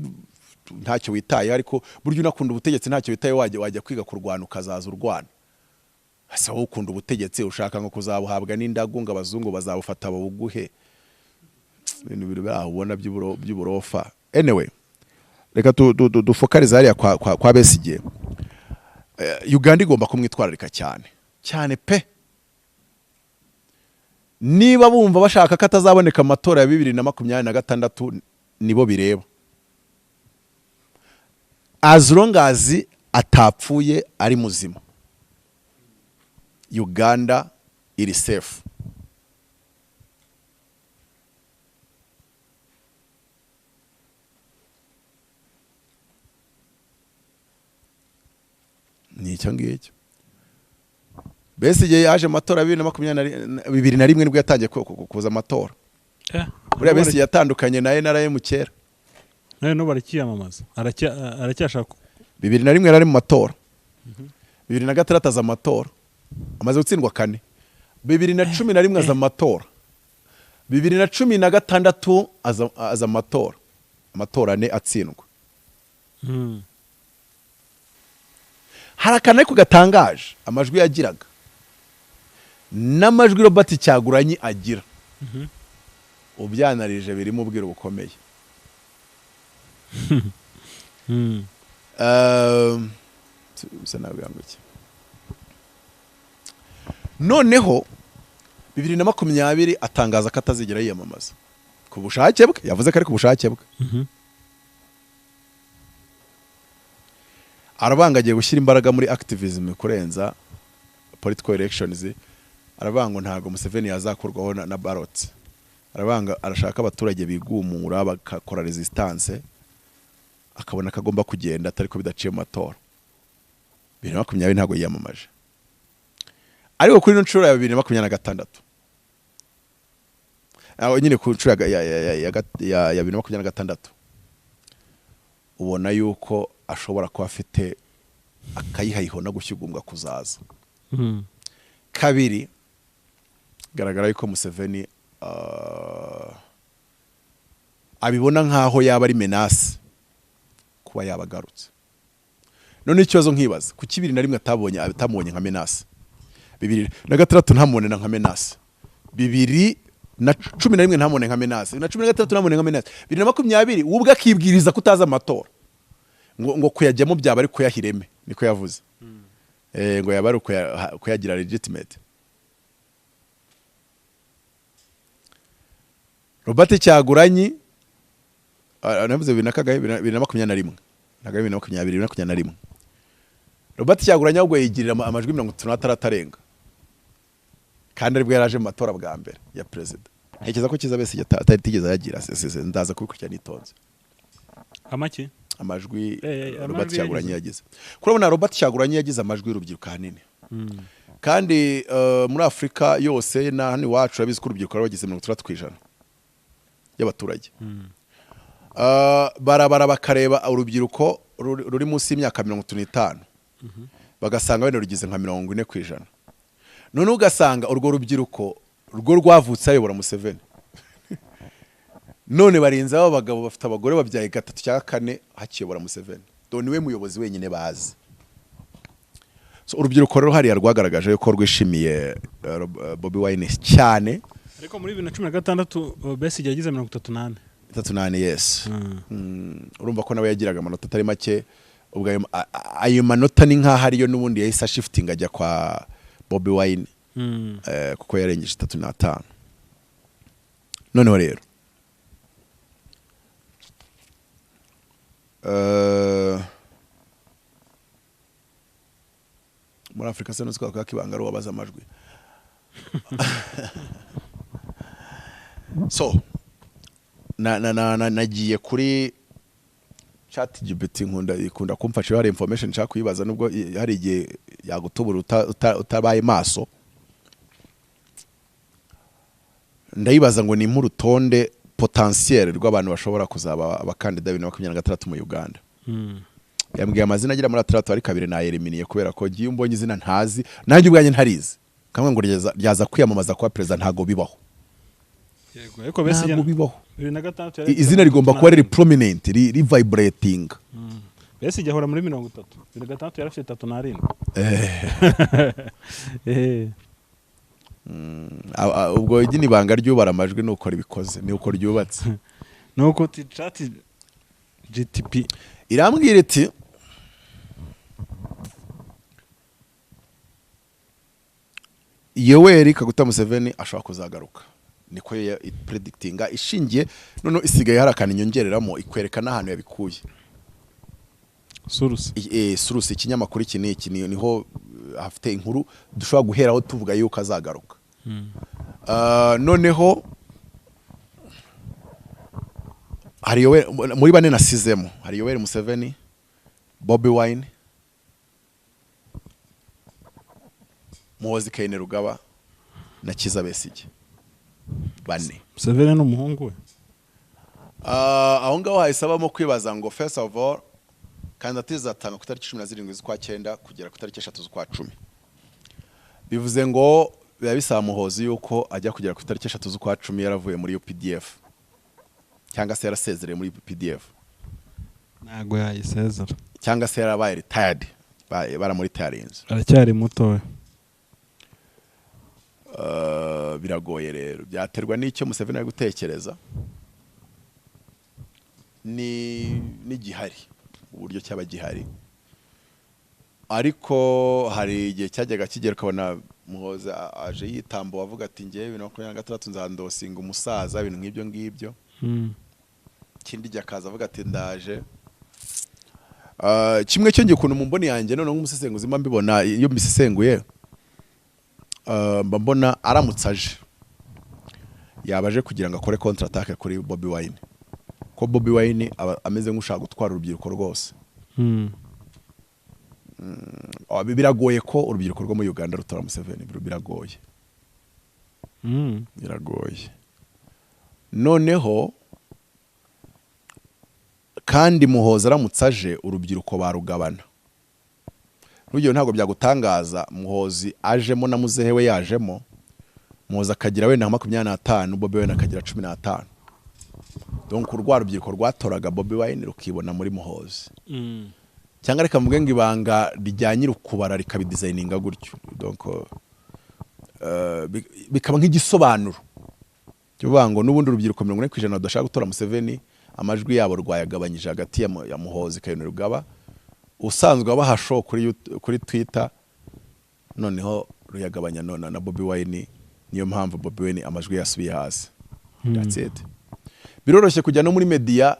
ntacyo witaye, ariko buryo unakunda ubutegetsi ntacyo witaye wajya kwiga kurwana ukazaza urwana. Asa wowe ukunda ubutegetsi ushaka ngo kuzabuhabwa n'indagu ngo abazungu bazabufata babuguhe. Ibintu biri aho ubona by'uburofa. Anyway, reka dufokarize hariya kwa Besigye. Uganda igomba kumwitwararika cyane pe. Niba bumva bashaka ko atazaboneka amatora ya 2026 nibo bireba. As long as atapfuye ari muzima, Uganda iri safe. Ni icyo ngicyo. Besigye yaje amatora 2021 nibwo yatangiye kuza amatora. Buriya Besigye yatandukanye na NRM kera. No barakiyamamaza. Aracyashaka. 2001 yari mu matora. 2006 aza amatora. Amaze gutsindwa 4. 2011 aza amatora. 2016 aza amatora. Amatora ane atsindwa. Harakana ko gatangaje amajwi yagiraga n'amajwi Robert Cyaguranyi agira. Ubyanarije birimo ubwira bukomeye. Noneho 2020 atangaza ko atazigera yiyamamaza ku bushake bwe. Yavuze ko ari ku bushake bwe. Arabangagiye gushyira imbaraga muri activism kurenza political elections. Arabango ntago Museveni yazakurwaho na ballot. Arabanga arashaka abaturage bigumura bakakora resistance, akabona kagomba kugenda atari ko bidaciye mu matora. 2020 ntago yiyamamaje. Ariko kuri nshuro ya 2026 aho nyine ku nshuro ya 2026 ubona yuko ashobora kuba afite akayihayiho no gushyigumbwa kuzaza. Kabiri, garagara yuko Museveni abibona nkaho yaba ari menace kuba yabagarutse. None ikibazo nkibaza ku 2001 atabonye nka menace, 2006 ntamubone nka menace, 2011 ntamubone nka menace, 2013 ntamubone nka menace, 2020 ubwo akibwiriza kutaza amatora ngo kuyajyamo byaba ari kuyahireme, niko yavuze. Ngo yaba ari kuyagira legitimate. Robert Cyaguranyi navuze 2021 ntago 2021 Robert Kyagulanyi ahubwo yigirira amajwi 36 atarenga kandi aribwo yaraje mu matora bwa mbere ya president ntekereza ko kiza bese atari tigeze yagira ndaza kubikurikirana itonze amaki amajwi Robert Kyagulanyi yagize kurabona Robert Kyagulanyi yagize amajwi y'urubyiruko hanini kandi muri Afrika yose na hano iwacu abizi ko urubyiruko rwagize 30% y'abaturage barabara bakareba urubyiruko ruri munsi y'imyaka 35 bagasanga wenda rugize nka 40%. None ugasanga urwo rubyiruko rwo rwavutse ayobora Museveni none barinze abo bagabo bafite abagore babyaye gatatu cyangwa kane hakiyobora Museveni done we muyobozi wenyine bazi. So urubyiruko rero hari yarwagaragaje ko rwishimiye Bobi Wine cyane ariko muri 2016 Besigye yagize 38 yes. Urumva ko nawe yagiraga amanota atari make ubwo ayo manota ni nka hariyo nubundi yahise shifting ajya kwa Bobi Wine kuko yarengeje 35. Noneho rero muri Afrika se nuziko kwakibanga ro wabaza amajwi so nagiye kuri ChatGPT ikunda kumfasha hari information nshaka kuyibaza nubwo hari igihe yagutubura utabaye maso ndayibaza ngo ni mu rutonde potentiel rw'abantu bashobora kuzaba abakandida 2026 mu Uganda. Yambwiye amazina agira muri 3 ari kabiri na eliminiye kubera ko giye umbonye izina ntazi nanjye ubwanye ntarizi kamwe ngo ryaza kwiyamamaza kwa president ntago bibaho. Yego ariko Besigye bibaho 2026 izina rigomba kuba riri prominent ri vibrating. Besigye ahora muri 30 2026 yarafite 37 ubwo igini banga ryubara amajwi nuko ribikoze ni uko ryubatse nuko chat GTP irambwira iti Yoweri Kaguta Museveni ashobora kuzagaruka niko predictinga ishingiye none isigaye harakana inyongereramo ikwerekana ahantu yabikuye Surusi ikinyamakuru iki niho hafite inkuru dushobora guheraho tuvuga yuko azagaruka. Noneho hari Yoweri muri bane nasizemo hari Yoweri Museveni, Bobi Wine, Muhozi Kainerugaba na Kiza Besigye bane. Museveni n'umuhungu we aho ngaho haisabamo kwibaza ngo first of all kandi zatanga ku tariki 17 z'ukwa 9 kugera ku tariki 3 z'ukwa 10 bivuze ngo biba bisaba Muhozi yuko ajya kugera ku tariki 3 z'ukwa 10 yaravuye muri UPDF cyangwa se yarasezereye muri UPDF nago yayisezera cyangwa se yarabaye retired bara muri retirinze aracyari muto biragoye rero byaterwa n'icyo Museveni ari gutekereza ni gihari uburyo cyaba gihari ariko hari igihe cyajyaga kigera ukabona Muhozi aje yitambo wavuga ati ngiye 2026 nzandosinga umusaza ibintu nk'ibyo ngibyo kindi jyakaza avuga ati ndaje kimwe cyo ngiye kuntu mu mboni yanjye none nk'umusesenguzi mba mbibona iyo mbisesenguye mbona aramutsaje yabaje kugira ngo akore counter attack kuri Bobi Wine ko Bobi Wine ameze nk'ushaka gutwara urubyiruko rwose biragoye ko urubyiruko rwo mu Uganda rutora Museveni biragoye biragoye noneho kandi Muhozi aramutsaje urubyiruko barugabana n'ugiye ntago byagutangaza Muhozi ajemo na muzehe we yajemo Muhozi akagira wenda 25 Bobi Wine akagira 15 donc urwa rubyiruko rwatoraga Bobi Wine rukibona muri Muhozi cyangwa reka mvuge ngo ibanga rijyanye rukubara rikabidesigninga gutyo donc bikaba nk'igisobanuro cyo ngo nubundi urubyiruko 40% badashaka gutora Museveni amajwi yabo rwayagabanyije hagati ya Muhozi Kainerugaba usanzwe abahasho kuri Twitter noneho ruyagabanya none na Bobi Wine niyo mpamvu Bobi Wine amajwi yasubiye hasi that's it biroroshye kujya no muri media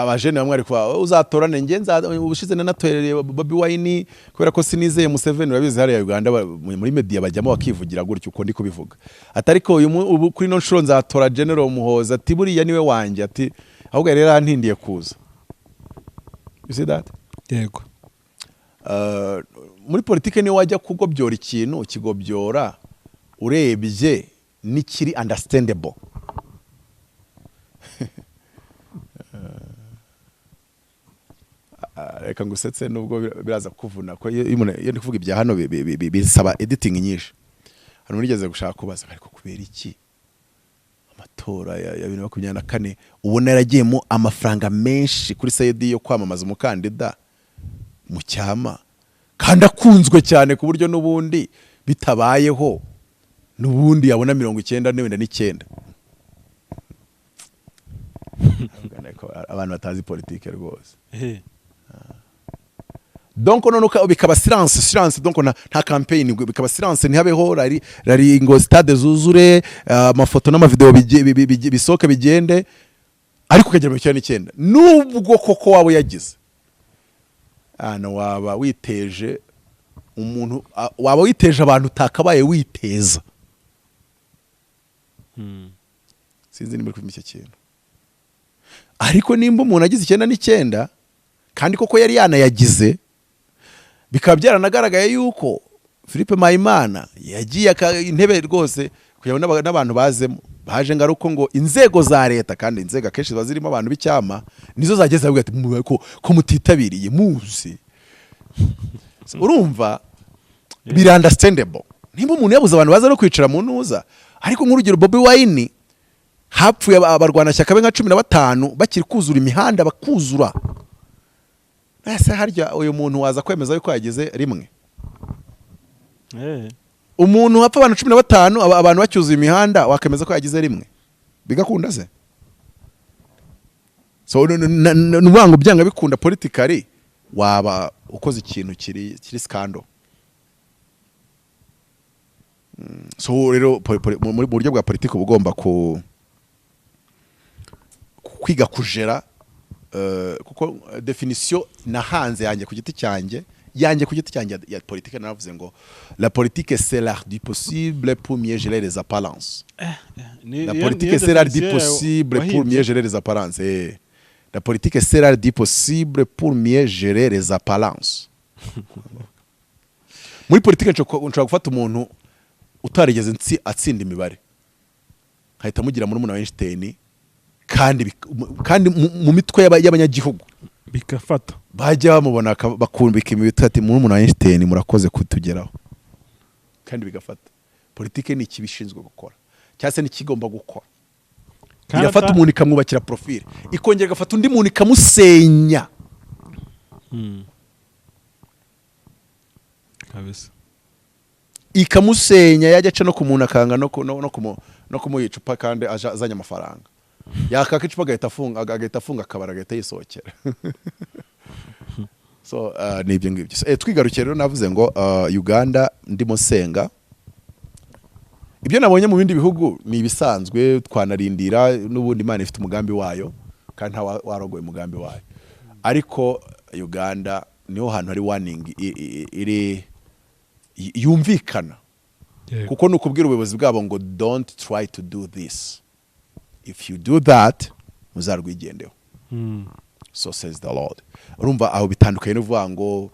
abajene bamwe ari kwa uzatorane nge ubushize nanatoreye Bobi Wine kubera ko sinizeye Museveni urabizi hari ya Uganda muri media bajyamo bakivugira gutyo uko ndi kubivuga atariko uyu kuri no nshuro nzatora General Muhoza ati buriya niwe wanjye ati ahubwo rero antindiye kuza. You see that? Yego. Muri politike ni wajya kugobyora ikintu kigobyora urebye nikiri understandable. Reka ngusetse nubwo biraza kuvuna ko iyo ndi kuvuga ibya hano bisaba editing nyinshi. Hano nigeze gushaka kubaza ariko kubera iki amatora ya 2024 ubona yaragiyemo amafaranga menshi kuri sayidi yo kwamamaza umukandida mu cyama kandi akunzwe cyane ku buryo n'ubundi bitabayeho n'ubundi yabona 99 abantu batazi politike rwose. Donc none bikaba silence donc nta campaign bikaba silence ntihabeho rari ngo stade zuzure amafoto n'amavideo bisoke bigende ariko kagera mu 9 nubwo koko wabo yagize waba witeje umuntu waba witeje abantu utakabaye witeza. Sinzi nimba kwimika kintu ariko nimba umuntu agize 9 kandi koko yari yanayagize bikaba byaranagaragaye yuko Philippe Mpayimana yagiye intebe rwose kuyabona n'abantu bazemo baje ngaruko ngo inzego za leta kandi inzego akenshi bazirimo abantu b'icyama nizo zageze avuga ati ko mutitabiriye muzi. Urumva biri understandable nimba umuntu yabuze abantu baza no kwicara mu ntuza ariko nk'urugero Bobi Wine hapfuye abarwana cyaka nka 15 bakiri kuzura imihanda bakuzura. Ese harya uyu muntu waza kwemeza yuko yagize rimwe umuntu hapfa abantu 15 abantu bacyuzuye imihanda wakemeza ko yagize rimwe bigakunda se? So nubango byanga bikunda politically waba ukoze ikintu kiri scandal. So rero muri buryo bwa politiki ubugomba kwiga kujera kuko definition nahanze yanjye ku giti cyanjye ya politique naravuze ngo la politique c'est l'art du possible pour mieux gérer les apparences. La politique c'est l'art du possible pour mieux gérer les apparences. La politique c'est l'art du possible pour mieux gérer les apparences. Muri politique nshobora gufata umuntu utarigeze atsinda imibare hahita mugira muri umuntu wa Einstein kandi mu mitwe y'abanyagihugu bikafata bajya bamubona bakumbika imibitwe ati muri umuntu wa Einstein murakoze kutugeraho kandi bigafata. Politike ni ikibishinzwe gukora cyase ni kigomba gukora irafata umuntu ikamwubakira profile ikongera gafata undi muntu ikamusenya kabisa ikamusenya yajya aca no ku muntu akanga no kumuyicupa kandi azanye amafaranga yakaka icupa agahita afunga akabara agahita yisohokera. So nibyo ngibyo twigarukire rero navuze ngo Uganda ndimo senga ibyo nabonye mu bindi bihugu ni ibisanzwe twanarindira n'ubundi Imana ifite umugambi wayo kandi nta warogoye umugambi wayo ariko Uganda niho hantu hari warning iri yumvikana kuko nukubwira ubuyobozi bwabo ngo don't try to do this, if you do that muzarwigendeho. So says the Lord. Urumva aho bitandukanye n'uvuga ngo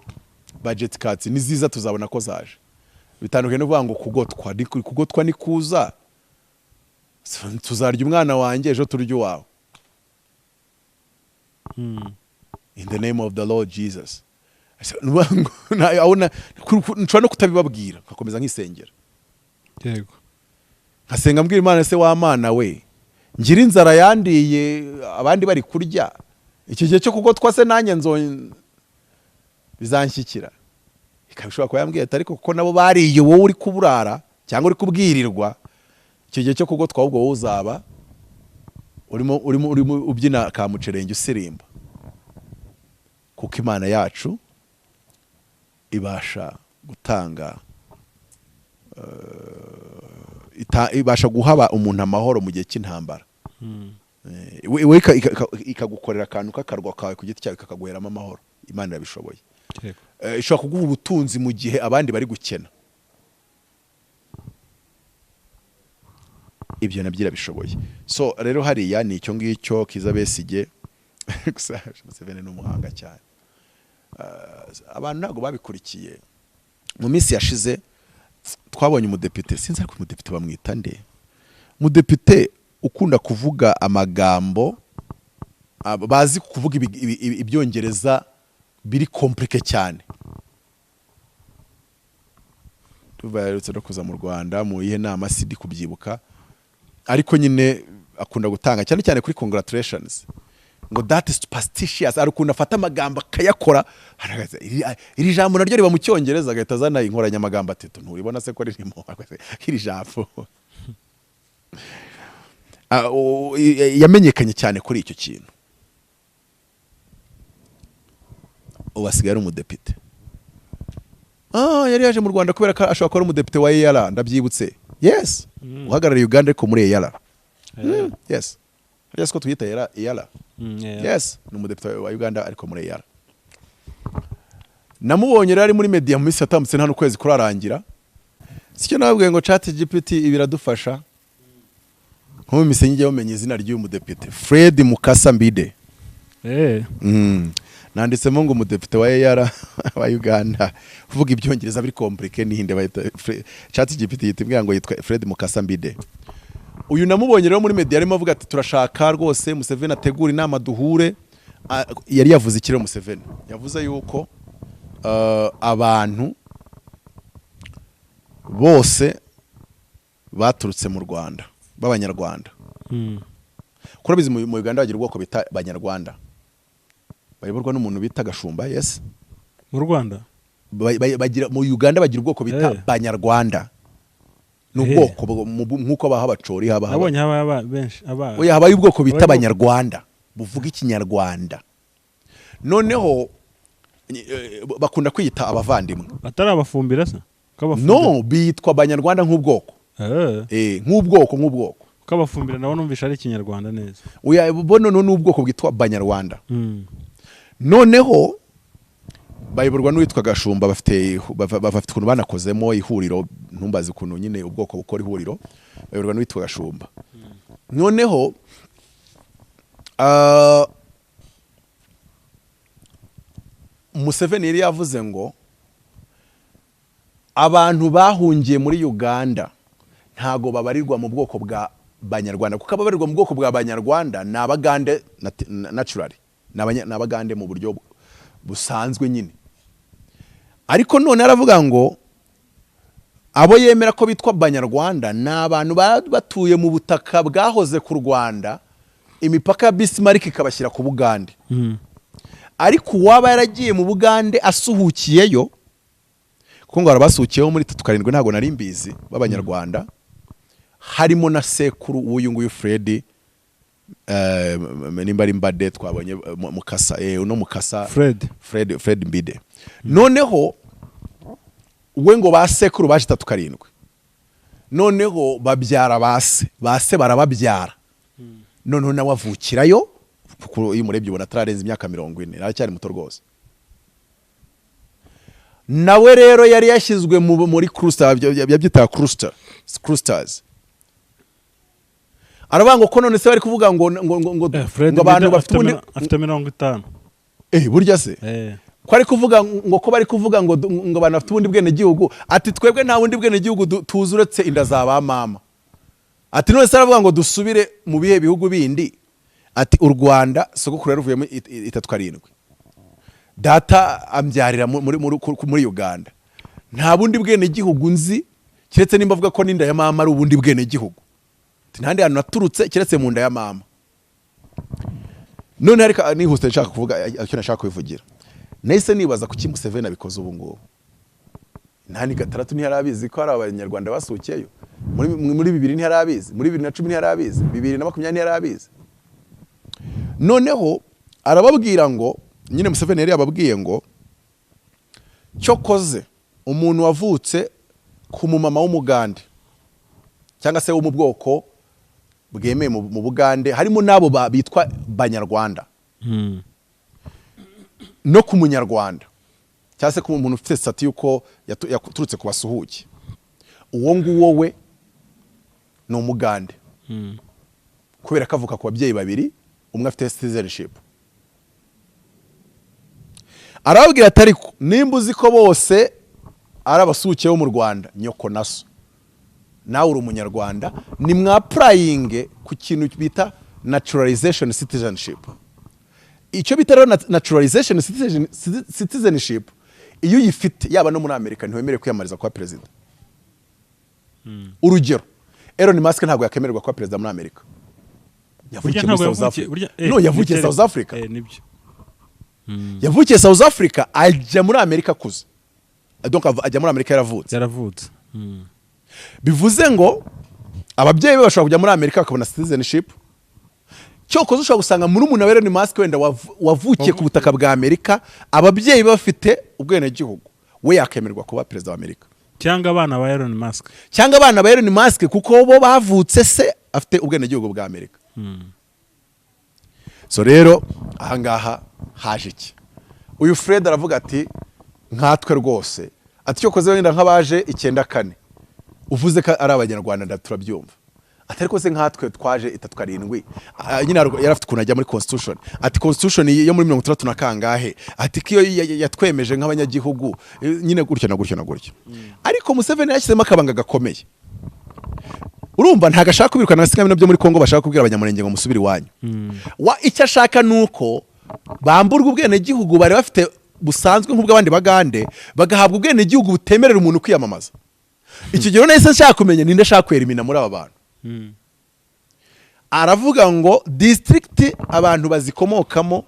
budget cuts niziza tuzabona ko zaje, bitandukanye n'uvuga ngo kugotwa ni kuza tuzarya umwana wanjye ejo turya wawe. In the name of the Lord Jesus. Nshobora no kutabibabwira nkakomeza nkisengera, yego nkasenga mbwira Imana se wa mana we ngira inzara yandiye abandi bari kurya, icyo gihe cyo kugotwa se nanjye bizanshyikira. Ikabishobora kuba yambwiye ati ariko kuko nabo bariye wowe uri kuburara cyangwa uri kubwirirwa, icyo gihe cyo kugotwa ahubwo wowe uzaba urimo ubyina ka mucerenge usirimba, kuko Imana yacu ibasha gutanga ibasha guhaba umuntu amahoro mu gihe cy'intambara. we ikagukorera akantu k'akarwa kawe ku giti cyawe kakaguheramo amahoro. Imana irabishoboye. Ishobora kuguha ubutunzi mu gihe abandi bari gukena. Ibyo nabyo irabishoboye. So rero hariya ni icyo ngicyo Kiza Besigye gusa Museveni ni umuhanga cyane. Abantu ntabwo babikurikiye. Mu minsi yashize twabonye umudepite, sinzi ariko umudepite bamwita nde, umudepite ukunda kuvuga amagambo bazi kuvuga ibyongereza biri komplike cyane. Tubayerutse no kuza mu Rwanda mu ihe nama sidi kubyibuka, ariko nyine akunda gutanga cyane cyane kuri congratulations ngo that is superstitious, ari ukunda afata amagambo akayakora. Iri jambo naryo riba mu cyongereza agahita azana inkoranya amagambo atatu, nturibona se ko ririmo iri jambo. Yamenyekanye cyane kuri icyo kintu. Ubasigaye ari umudepite. Yari yaje mu Rwanda kubera ko ashobora kuba ari umudepite wa EAC, ndabyibutse. Yes. Uhagarariye Uganda ariko muri EAC. Yes. Yes, ko tuyita EAC. Yes, ni umudepite wa Uganda ariko muri EAC. Namubonye rero ari muri media mu minsi yatambutse nta n'ukwezi kurarangira. Sicyo nabwiye ngo ChatGPT ibiradufasha. Nko misenye umenye izina ry'uyu mudepite Fred Mukasa Mbide. Nanditsemo ngo umudepite wa EAC wa Uganda uvuga ibyongereza biri komplike n'ihinde bayita ChatGPT yitibwira ngo yitwa Fred Mukasa Mbide. Uyu namubonye rero muri media arimo avuga ati turashaka rwose Museveni ategura inama duhure. Yari yavuze ikirero Museveni yavuze yuko abantu bose baturutse mu Rwanda b'abanyarwanda. Kurabizi mu Uganda bagira ubwoko bita abanyarwanda, bayoborwa n'umuntu bita Gashumba. Yes, mu Rwanda bagira mu Uganda bagira ubwoko bita abanyarwanda. N'ubwoko nkuko baha abacori haba abonye haba benshi oya habaye ubwoko bita abanyarwanda buvuga ikinyarwanda. Noneho bakunda kwita abavandimwe atari abafumbira se no bitwa abanyarwanda nk'ubwoko nk'ubwoko kabafumbira nabo numvisha ari ikinyarwanda neza. Oya bono n'ubwoko bwitwa abanyarwanda. Noneho bayoborwa n'uwitwa Gashumba, bafite ukuntu banakozemo ihuriro, ntumbazi ukuntu nyine ubwoko bukora ihuriro, bayoborwa n'uwitwa Gashumba. Noneho Museveni yari yavuze ngo abantu bahungiye muri Uganda ntago babarirwa mu bwoko bwa banyarwanda, kuko ababarirwa mu bwoko bwa banyarwanda ni abagande naturally, ni abagande mu buryo busanzwe nyine. Ariko none aravuga ngo abo yemera ko bitwa abanyarwanda ni abantu batuye mu butaka bwahoze ku Rwanda, imipaka ya Bismarck ikabashyira ku Bugande. Ariko uwaba yaragiye mu Bugande asuhukiyeyo, kuko ngo arabasuhukiyeho muri 37 ntago nari mbizi b'abanyarwanda, harimo na sekuru w'uyu nguyu Fred nimba ari Mbade twabonye Mukasa uno Mukasa Fred Mbide. Noneho we ngo basekuru baje 37, noneho babyara base barababyara. Noneho nawe avukirayo, kuko iyo murebye ubona atararenza imyaka 40, aracyari muto rwose. Nawe rero yari yashyizwe muri cluster, yabyita clusters. Arabanga ko none se bari kuvuga ngo abantu bafite afite 50. Burya se ko ari kuvuga ngo ko bari kuvuga ngo abantu bafite ubundi bwene gihugu, ati twebwe nta bundi bwene gihugu tuzuretse inda za ba mama. Ati none se aravuga ngo dusubire mu bihe bihugu bindi, ati u Rwanda sogokuru yaruvuyemo 37, data ambyarira muri Uganda, nta bundi bwene gihugu nzi kiretse nimba avuga ko n'inda ya mama ari ubundi bwene gihugu. Ntandi hantu naturutse kiretse mu nda ya mama. None ariko nihuse nshaka kuvuga icyo nashaka kubivugira, nahise nibaza kuki Museveni abikoze ubu ngubu. Ntani gatandatu ntiyarabizi ko ari abanyarwanda basukiyeyo, muri 2000 ntiyarabizi, muri 2010 ntiyarabizi, 2020 ntiyarabizi. Noneho arababwira ngo nyine Museveni yari yababwiye ngo cyo koze umuntu wavutse ku mumama w'umugande cyangwa se wo mu bwoko bwemeye mu Bugande harimo nabo bitwa banyarwanda no ku munyarwanda cyangwa se ku muntu ufite sitati yuko yaturutse ku basuhuke uwo nguwo we ni umugande kubera ko avuka ku babyeyi babiri umwe afite citizenship arababwira ati ariko nimba uzi ko bose ari abasuhuke bo mu Rwanda nyoko naso nawe uri umunyarwanda ni mwapurayinge ku kintu bita naturalization citizenship. Icyo bita rero naturalization citizenship iyo uyifite yaba no muri Amerika ntiwemerewe kwiyamariza kuba perezida. Urugero Elon Musk ntabwo yakemererwa kuba perezida muri Amerika. Yavukiye South Africa. Yavukiye South Africa ajya muri Amerika kuze. Donc ajya muri Amerika yaravutse. Bivuze ngo ababyeyi be bashobora kujya muri Amerika bakabona citizenship. Cyokoze ushobora gusanga muri umuntu wa Elon Musk wenda wavukiye ku butaka bwa Amerika ababyeyi bafite ubwene gihugu we yakemererwa kuba perezida wa Amerika. Cyangwa abana ba Elon Musk. Cyangwa abana ba Elon Musk kuko bo bavutse se afite ubwene gihugu bwa Amerika. So rero ahangaha haje iki? Uyu Fred aravuga ati nkatwe rwose ati cyokoze wenda nkabaje 94 uvuze ko ari abanyarwanda ndaturabyumva ati ariko se nkatwe twaje 37 nyine yarafite kunajya muri constitution ati constitution yo muri 63 na kangahe ati kiyo yatwemeje nk'abanyagihugu nyine gutyo na gutyo ariko Museveni yashyizemo akabanga gakomeye urumva ntago ashaka kubirukana singa byo muri Kongo bashaka kubwira abanyamurenge ngo musubire iwanyu icyo ashaka nuko bamburwa ubwene gihugu bari bafite busanzwe nk'ubw'abandi bagande bagahabwa ubwene gihugu butemerera umuntu kwiyamamaza. Icyo gihe nahise nshaka kumenya ninde ashaka kwerimina muri aba bantu. Aravuga ngo district abantu bazikomokamo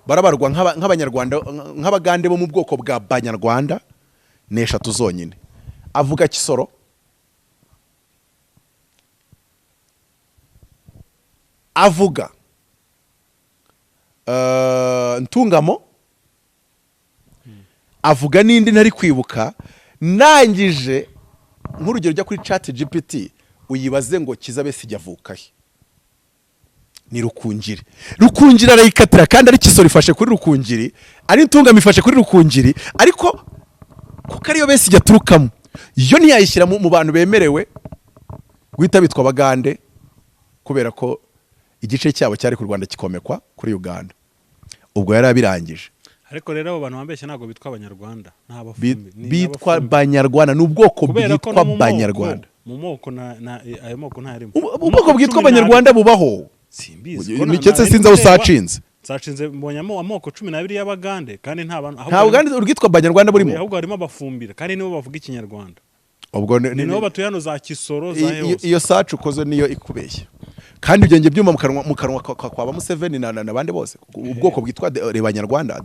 barabarwa nk'abanyarwanda nk'abagande bo mu bwoko bwa banyarwanda n'eshatu zonyine. Avuga Kisoro, avuga Ntungamo, avuga n'indi ntari kwibuka nangije nk'urugero ryo kuri chat GPT uyibaze ngo kizabe sijyavuka he ni Rukungiri arayikatira kandi ari Kisoro ifashe kuri Rukungiri ari Ntungamo ifashe kuri Rukungiri ariko kuko ariyo bese ijyaturukamo iyo ntiyayishyira mu bantu bemerewe guhita bitwa abagande kubera ko igice cyabo cyari ku Rwanda kikomekwa kuri Uganda ubwo yari abirangije. Ariko rero abo bantu bambeshye ntago bitwa abanyarwanda bitwa banyarwanda n'ubwoko bwitwa banyarwanda mu moko ayo moko ntarimo ubwoko bwitwa abanyarwanda bubaho simbizi niketse sinza usacinze mbonyamo amoko 12 y'abagande kandi nta bantu nta Uganda urwitwa abanyarwanda burimo ahubwo harimo abafumbira kandi nibo bavuga ikinyarwanda ubwo nibo batuyano za Kisoro za Hose iyo sacu ukoze niyo ikubeshye kandi ugenge byuma mu kanwa kwa Museveni nabande bose ubwoko bwitwa Banyarwanda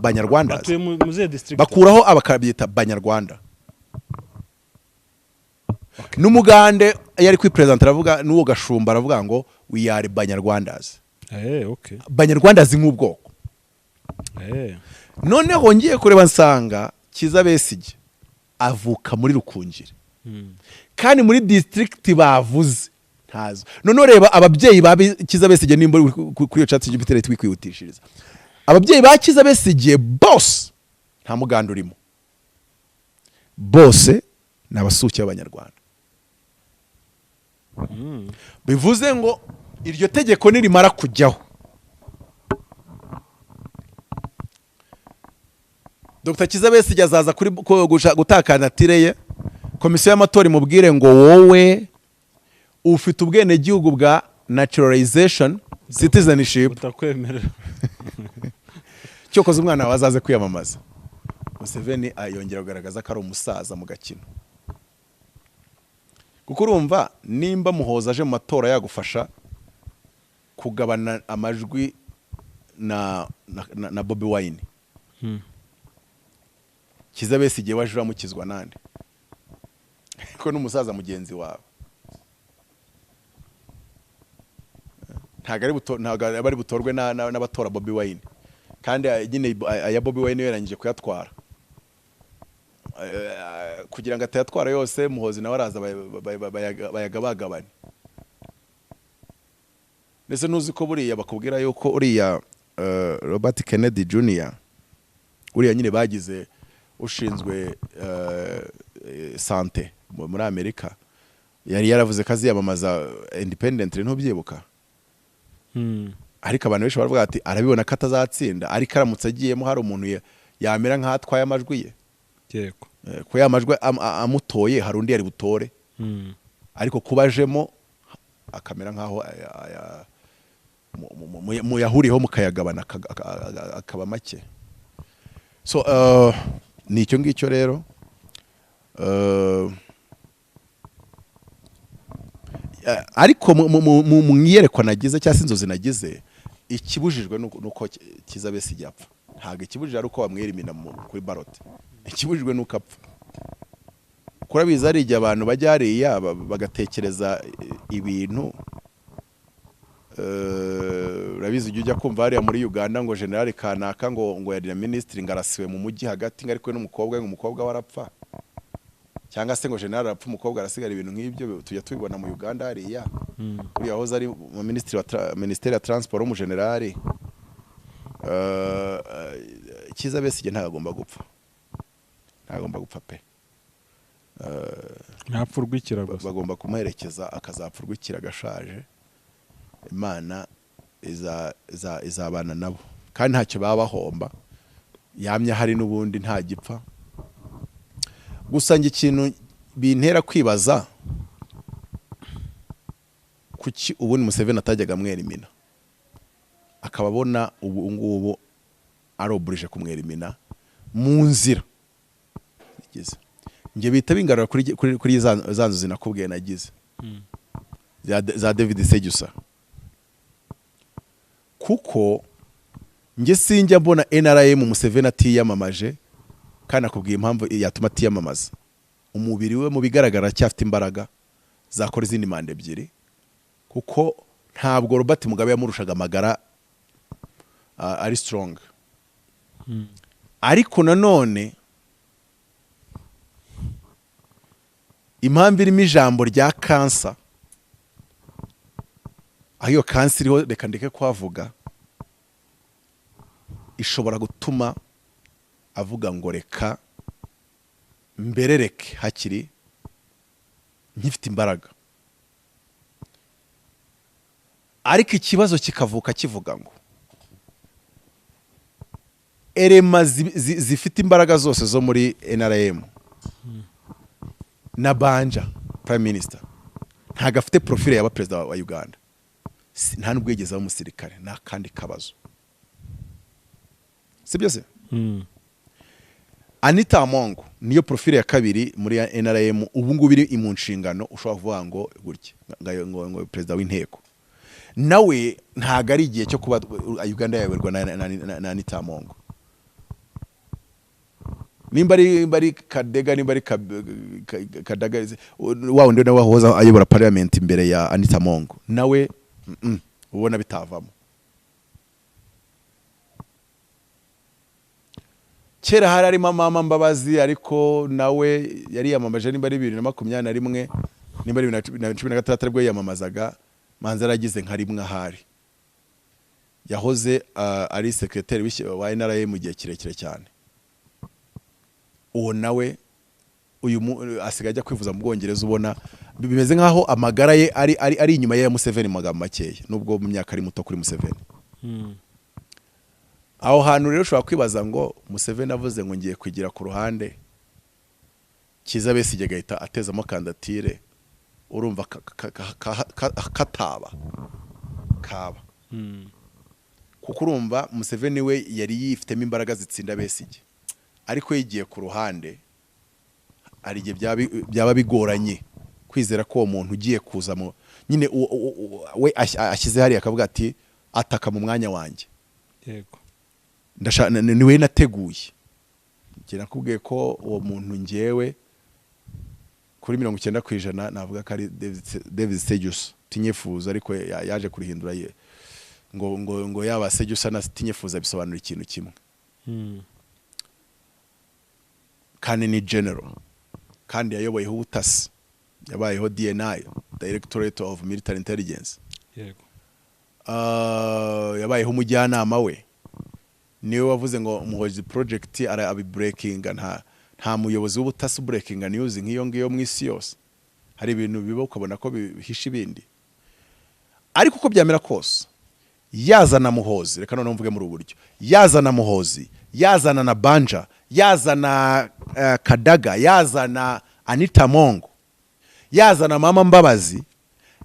Banyarwanda batuye mu ze district bakuraho abakabyita Banyarwanda. N'umugande yari kwi president aravuga n'uwo Gashumba aravuga ngo we are Banyarwandas. Okay. Banyarwandas nk'ubwoko. Noneho ngiye kureba nsanga Kiza Besige avuka muri Rukungiri. Kandi muri district bavuze ntazo. None reba ababyeyi babi Kiza Besige nimba kuri iyo chat GPT twikwihutishiriza. Ababyeyi ba Kiza Besige boss nta muganda urimo. Bose nabasuke y'abanyarwanda. Bivuze ngo iryo tegeko nirimara kujyaho Dr. Kiza Besige azaza kuri gutakana tireye komisiyo y'amatora imubwire ngo wowe ufite ubwene gihugu bwa naturalization citizenship utakwemerera cyokoze umwana wazaze kwiyamamaza. Museveni ayongera kugaragaza ko ari umusaza mu gakino kuko urumva nimba Muhoza aje mu matora yagufasha kugabana amajwi na Bobi Wine Kiza Besige waje uramukizwa nande ko n'umusaza mugenzi wawe ntago bari butorwe n'abatora Bobi Wine kandi nyine aya Bobi Wine yarangije kuyatwara kugira ngo atayatwara yose Muhozi nawe araza bayagabagabane ndetse nuzi ko buriya bakubwira yuko uriya Robert Kennedy Jr. uriya nyine bagize ushinzwe sante muri Amerika yari yaravuze ko aziyamamaza independently ntubyibuka ariko abantu benshi baravuga ati arabibona ko atazatsinda ariko aramutse agiyemo hari umuntu yamera nk'atwaye amajwi ye yego ko yamajwi amutoye hari undi yari butore ariko kubajemo akamera nk'aho muyahuriyeho mukayagabana akaba make so ni icyo ngicyo rero ariko mu mwiyerekwa nagize cyangwa se inzozi nagize ikibujijwe nuko Kizza Besigye apfa ntabwo ikibujije ari uko bamwera imina kuri barote ikibujijwe nuko apfa kurabiza ari igihe abantu bajya hariya bagatekereza ibintu urabizi ujya ujya kumva hariya muri Uganda ngo generali kanaka ngo yari na minisitiri ngarasiwe mu mujyi hagati ariko n'umukobwa umukobwa warapfa cyangwa se ngo generali arapfa umukobwa arasigara ibintu nk'ibyo tujya tubibona mu Uganda hariya uri yahoze ari mu ministeri ya transport mu generali Kizza Besigye ntagomba gupfa pe ntapfurwikira gusa bagomba kumuherekeza akazapfurwikira gashaje Imana izabana nabo kandi ntacyo baba bahomba yamye hari n'ubundi nta gipfa gusa nge ikintu bintera kwibaza kuki ubundi Museveni atajyaga amwera imina akaba abona ubu ngubu aroburije kumwera imina mu nzira nge bita bingarura kuri za nzu zinakubwiye nagize za David Sejusa kuko nge sinjya mbona NRM Museveni atiyamamaje kandi akubwiye impamvu yatuma atiyamamaza umubiri we mu bigaragara cyafite imbaraga zakora izindi manda ebyiri kuko ntabwo Robert Mugabe yamurushaga amagara ari strong ariko nanone impamvu irimo ijambo rya kansa aho iyo kansa iriho reka ndeke kuhavuga ishobora gutuma avuga ngo reka mberereke hakiri nkifite imbaraga ariko ikibazo kikavuka kivuga ngo erema zifite imbaraga zose zo muri NRM na Banja Prime Minister ntago afite profile yaba president wa Uganda nta nubwo yigeze umusirikare nta kandi kabazo sibyo se Anita Amongo niyo profile ya kabiri muri NRM ubu ngubu iri mu nshingano ushobora kuvuga ngo gutya ngo president w'inteko nawe ntago ari igihe cyo kuba Uganda yayoborwa na Anita Amongo nimba ari Kadega nimba ari Kadaga wawo ndio nawe wahoza ayobora parliament imbere ya Anita Amongo nawe ubona bitavamo kera hari mama Mbabazi ariko nawe yari yamamaje nimba ari 2021 nimba ari 2016 aribwo yamamazaga manza aragize nka rimwe ahari yahoze ari secretary wa NRA mu gihe kirekire cyane uwo nawe uyu asigaye ajya kwivuza mu Bwongereza ubona bimeze nkaho amagara ye ari inyuma ya Museveni magambo makeya nubwo mu myaka ari muto kuri Museveni aho hantu rero ushobora kwibaza ngo Museveni avuze ngo ngiye kwigira ku ruhande Kizza Besigye gahita atezamo kandidatire urumva kataba kaba kuko urumva Museveni we yari yifitemo imbaraga zitsinda Besigye ariko yigiye ku ruhande ari igihe byaba bigoranye kwizera ko uwo muntu ugiye kuzamo nyine we ashyize hari akavuga ati ataka mu mwanya wanjye yego niwe nateguye ngira nakubwiye ko uwo muntu ngewe kuri 90% navuga ko ari David Sejusa tinyefuza ariko yaje kurihindura ye ngo yaba Sejusa na tinyefuza bisobanura ikintu kimwe kandi ni general kandi yayoboyeho ubutasi yabayeho DNI Directorate of Military Intelligence yego yabayeho umujyanama we niwe wavuze ngo Muhozi project abi breaking nta muyobozi w'ubutasi breaking news nk'iyo ngiyo mu isi yose hari ibintu biba ukabona ko bihisha ibindi ariko uko byamera kose yazana Muhozi reka none mvuge muri uburyo yazana Muhozi yazana na Banja yazana Kadaga yazana Anita Mongo yazana Mama Mbabazi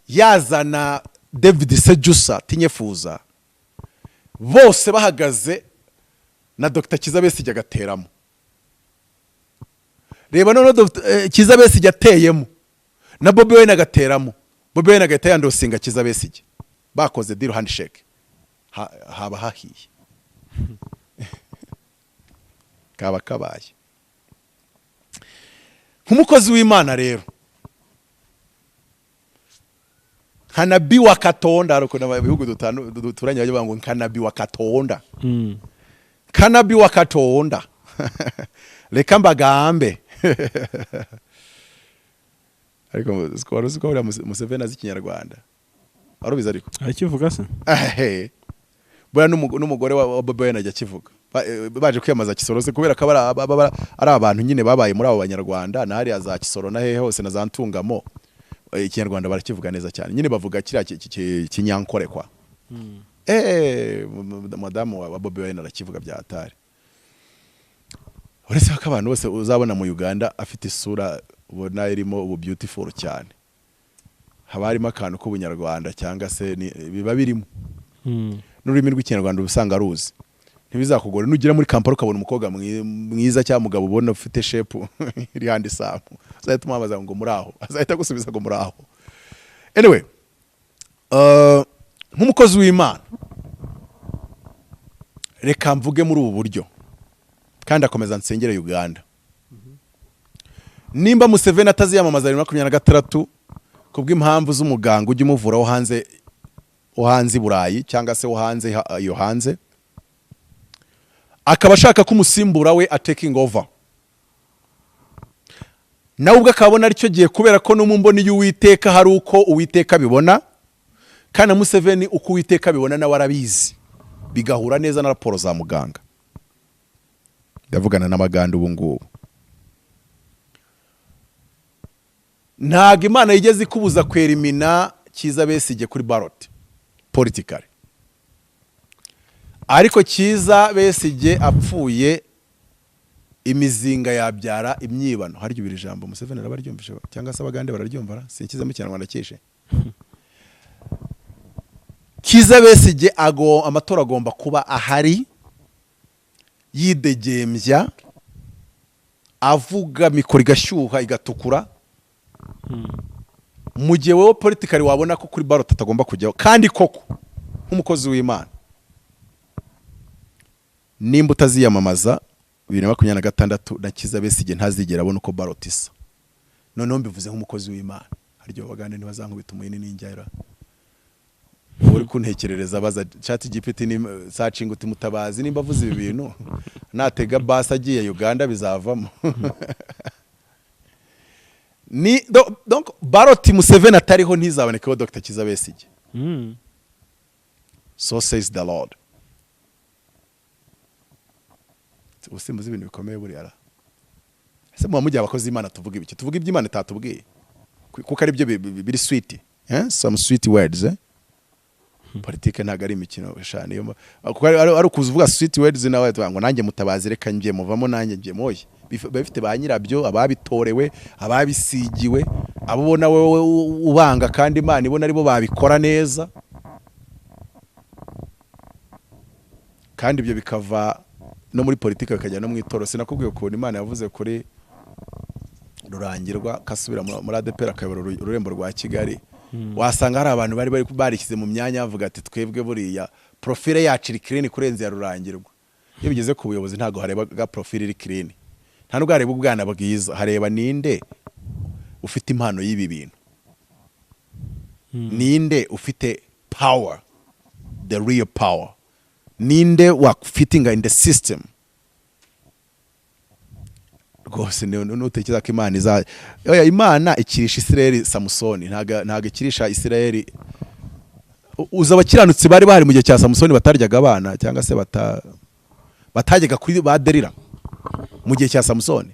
yazana David Sejusa Tinyefuza bose bahagaze na Dr. Kiza Besigye agateramo reba none Kiza Besigye ateyemo na Bobi Wine agateramo Bobi Wine agahita yandosinga Kiza Besigye bakoze deal handshake haba hahiye kaba kabaye nk'umukozi w'Imana rero Kanabi wa Katonda ariko n'abihugu duturanye baje bango Kanabi wa Katonda Kanabi wa Katonda reka mbagambe ariko skoro skoro Museveni azi Kinyarwanda arubiza ariko akivuga se bwa n'umugore wa Bobi Wine ajya kivuga baje kwiyamaza Kisoro se kubera ko ari abantu nyine babaye muri abo banyarwanda na hari za Kisoro na hehe hose na za Ntungamo Ikinyarwanda barakivuga neza cyane nyine bavuga kiriya kinyankore kwa madamu wa Bobi Wine arakivuga bya atari uretse ko abantu bose uzabona mu Uganda afite isura ubona irimo ubu beautiful cyane haba harimo akantu k'ubunyarwanda cyangwa se biba birimo n'ururimi rw'Ikinyarwanda ubusanga ruzi ntibizakugora nugira muri Kampala ukabona umukobwa mwiza cyangwa mugabo ubona ufite shape iri handi samu azahita umubaza ngo muraho azahita gusubiza ngo muraho anyway nk'umukozi w'Imana reka mvuge muri ubu buryo kandi akomeza nsengere Uganda nimba Museveni ataziyamamaza 2026 kubw'impamvu z'umuganga ujye umuvura wo hanze Burayi cyangwa se wo hanze yo hanze akaba ashaka ko umusimbura we taking over nawe ubwo akabona aricyo giye kubera ko no mu mboni y'Uwiteka hari uko Uwiteka bibona kana Museveni uko Uwiteka bibona nawe arabizi bigahura neza na raporo za muganga ndavugana n'amaganda ubu ngubu ntago Imana yigeze ikubuza kwerimina Kiza Besigye kuri ballot politically ariko Kiza Besigye apfuye imizinga yabyara imyibano haryo biri jambo Museveni arabaryumvisha cyangwa se abagande bararyumvara sinkiza mu Kinyarwanda cyeshe Kiza Besigye amatora agomba kuba ahari yidegembya avuga mikoro igashyuha igatukura mu gihe wowe politically wabona ko kuri ballot atagomba kujyaho kandi koko nk'umukozi w'Imana nimba utaziyamamaza 2026 na Kiza Besigye ntazigera abona uko ballot isa noneho mbivuze nk'umukozi w'Imana haryo bagande ntibazankubita umuyini n'injyara uri kuntekerereza baza chat GPT ni searching uti mutabazi nimba avuze ibi bintu natega bus agiye Uganda bizavamo ni donc ballot Museveni atariho ntizaboneka Dr. Kiza Besigye so says the Lord usimbuza ibintu bikomeye buri ara ese mujya abakozi Imana tuvuga ibiki tuvuga iby'Imana itatubwiye kuko ari byo biri sweet some sweet words politike ntago ari imikino shane yo ari ukuvuga sweet words nawe ngo nanjye mutabazi reka njye muvamo nanjye njye moye bafite ba nyirabyo ababitorewe ababisigiwe abo bona wowe ubanga kandi Imana ibona aribo babikora neza kandi ibyo bikava no muri politike bakajya no mu itoro sinakubwiye ko Imana yavuze kuri Rurangirwa kasubira muri ADPR akayobora ururembo rwa Kigali wasanga hari abantu bari barishyize mu myanya bavuga ati twebwe buriya profile yacu iri clean kurenza ya Rurangirwa iyo bigeze ku buyobozi ntago hareba profile iri clean nta nubwo hareba ubwana bwiza hareba ninde ufite impano y'ibi bintu ninde ufite power the real power ninde wa fitting in the system rwose nutekereza ko Imana Imana ikirisha Israeli Samsoni ntaga ikirisha Israeli uza abakiranutsi bari bahari mu gihe cya Samusoni bataryaga abana cyangwa se batajyaga kuri baderira mu gihe cya Samusoni,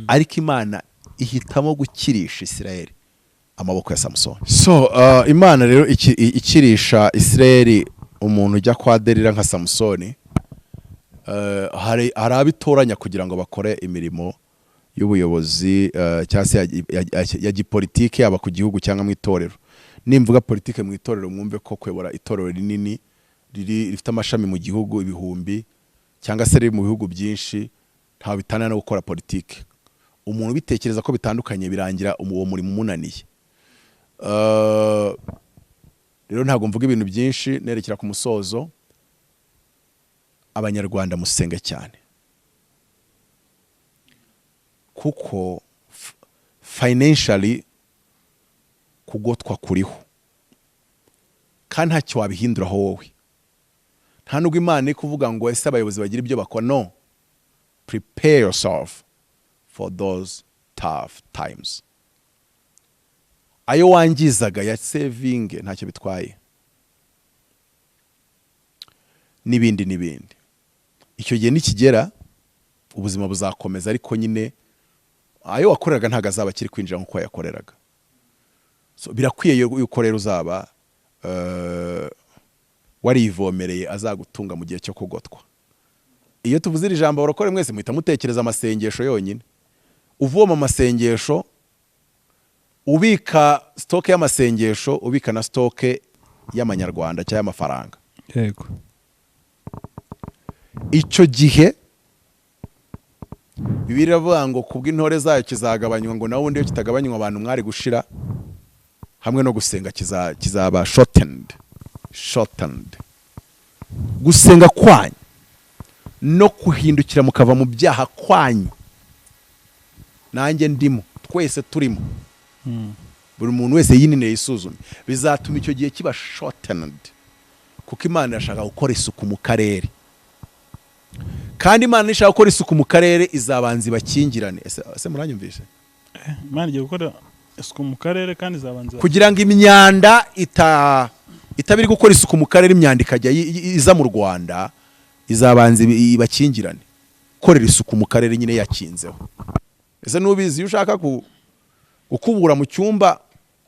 ariko Imana ihitamo gukirisha Isirayeli amaboko ya Samusoni. So Imana rero ikirisha Isirayeli umuntu ujya kwa derira nka Samusoni, hari abitoranya kugira ngo bakore imirimo y'ubuyobozi cyangwa se ya gipolitike, yaba ku gihugu cyangwa mu itorero. Nimvuga politike mu itorero, mwumve ko kuyobora itorero rinini rifite amashami mu gihugu ibihumbi cyangwa se riri mu bihugu byinshi, nta bitana no gukora politike. Umuntu bitekereza ko bitandukanye birangira uwo murimo umunaniye. Rero ntabwo mvuga ibintu byinshi, nerekera ku musozo. Abanyarwanda musenge cyane, kuko financially kugotwa kuriho kandi ntacyo wabihinduraho wowe. Nta nubwo Imana iri kuvuga ngo ese abayobozi bagira ibyo bakora. No, prepare yourself for those tough times. Ayo wangizaga ya saving ntacyo bitwaye, n'ibindi. Icyo gihe nikigera ubuzima buzakomeza, ariko nyine ayo wakoreraga ntago azaba kiri kwinjira nkuko yakoreraga. So birakwiye yuko rero uzaba warivomereye azagutunga mu gihe cyo kugotwa. Iyo tuvuze iri jambo barokore mwese muhita mutekereza amasengesho yonyine. Uvoma amasengesho, ubika stock y'amasengesho, ubika na stock y'amanyarwanda cyangwa y'amafaranga. Yego. Icyo gihe Bibiliya iravuga ngo kubw'intore zayo kizagabanywa, ngo nawe ubundi iyo kitagabanywa abantu mwari gushira hamwe no gusenga kizaba shortened. Gusenga kwanyu no kuhindukira mukava mu byaha kwanyu, nanjye ndimo, twese turimo, buri muntu wese yinine yisuzume, bizatuma icyo gihe kiba shortened, kuko Imana irashaka gukora isuku mu karere. Kandi Imana ishaka gukora isuku mu karere, izabanza bakingirane. Ese muranyumvishe? Imana igiye gukora isuku mu karere kandi izabanza kugira ngo imyanda itabiri gukora isuku mu karere, imyanda ikajya iza mu Rwanda, izabanza bakingirane. Korera isuku mu karere nyine yakinzeho. Ese nubizi iyo ushaka gukubura mu cyumba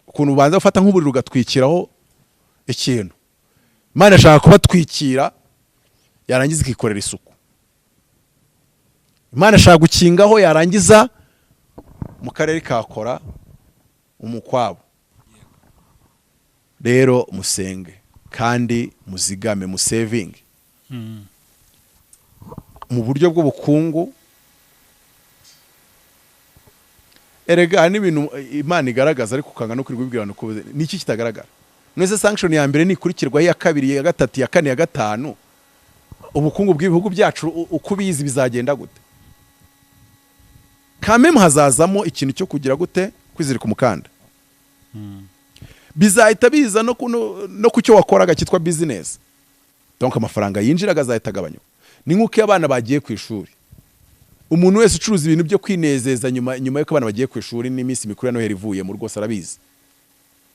ukuntu ubanza gufata nk'uburiro ugatwikiraho ikintu, Imana ishaka kubatwikira yarangiza ikikorera isuku. Imana ishaka gukingaho yarangiza mu karere kakora umukwabo. Rero musenge kandi muzigame, musaving mu buryo bw'ubukungu. Erega n'ibintu Imana igaragaza, ariko ukanga no kwibwirana uko niki kitagaragara. Mwese sanction ya mbere nikurikirwa, ya kabiri, ya gatatu, ya kane, ya gatanu, ubukungu bw'ibihugu byacu uko bizi bizagenda gute? Kameme hazazamo ikintu cyo kugira gute, kwizirika umukanda. Bizahita biza no ku cyo wakoraga cyitwa business. Donc amafaranga yinjiraga azahita agabanywa. Ni nk'uko abana bagiye ku ishuri. Umuntu wese ucuruza ibintu byo kwinezeza nyuma y'uko abana bagiye ku ishuri n'iminsi mikuru ya Noheli ivuye mu rwose arabizi.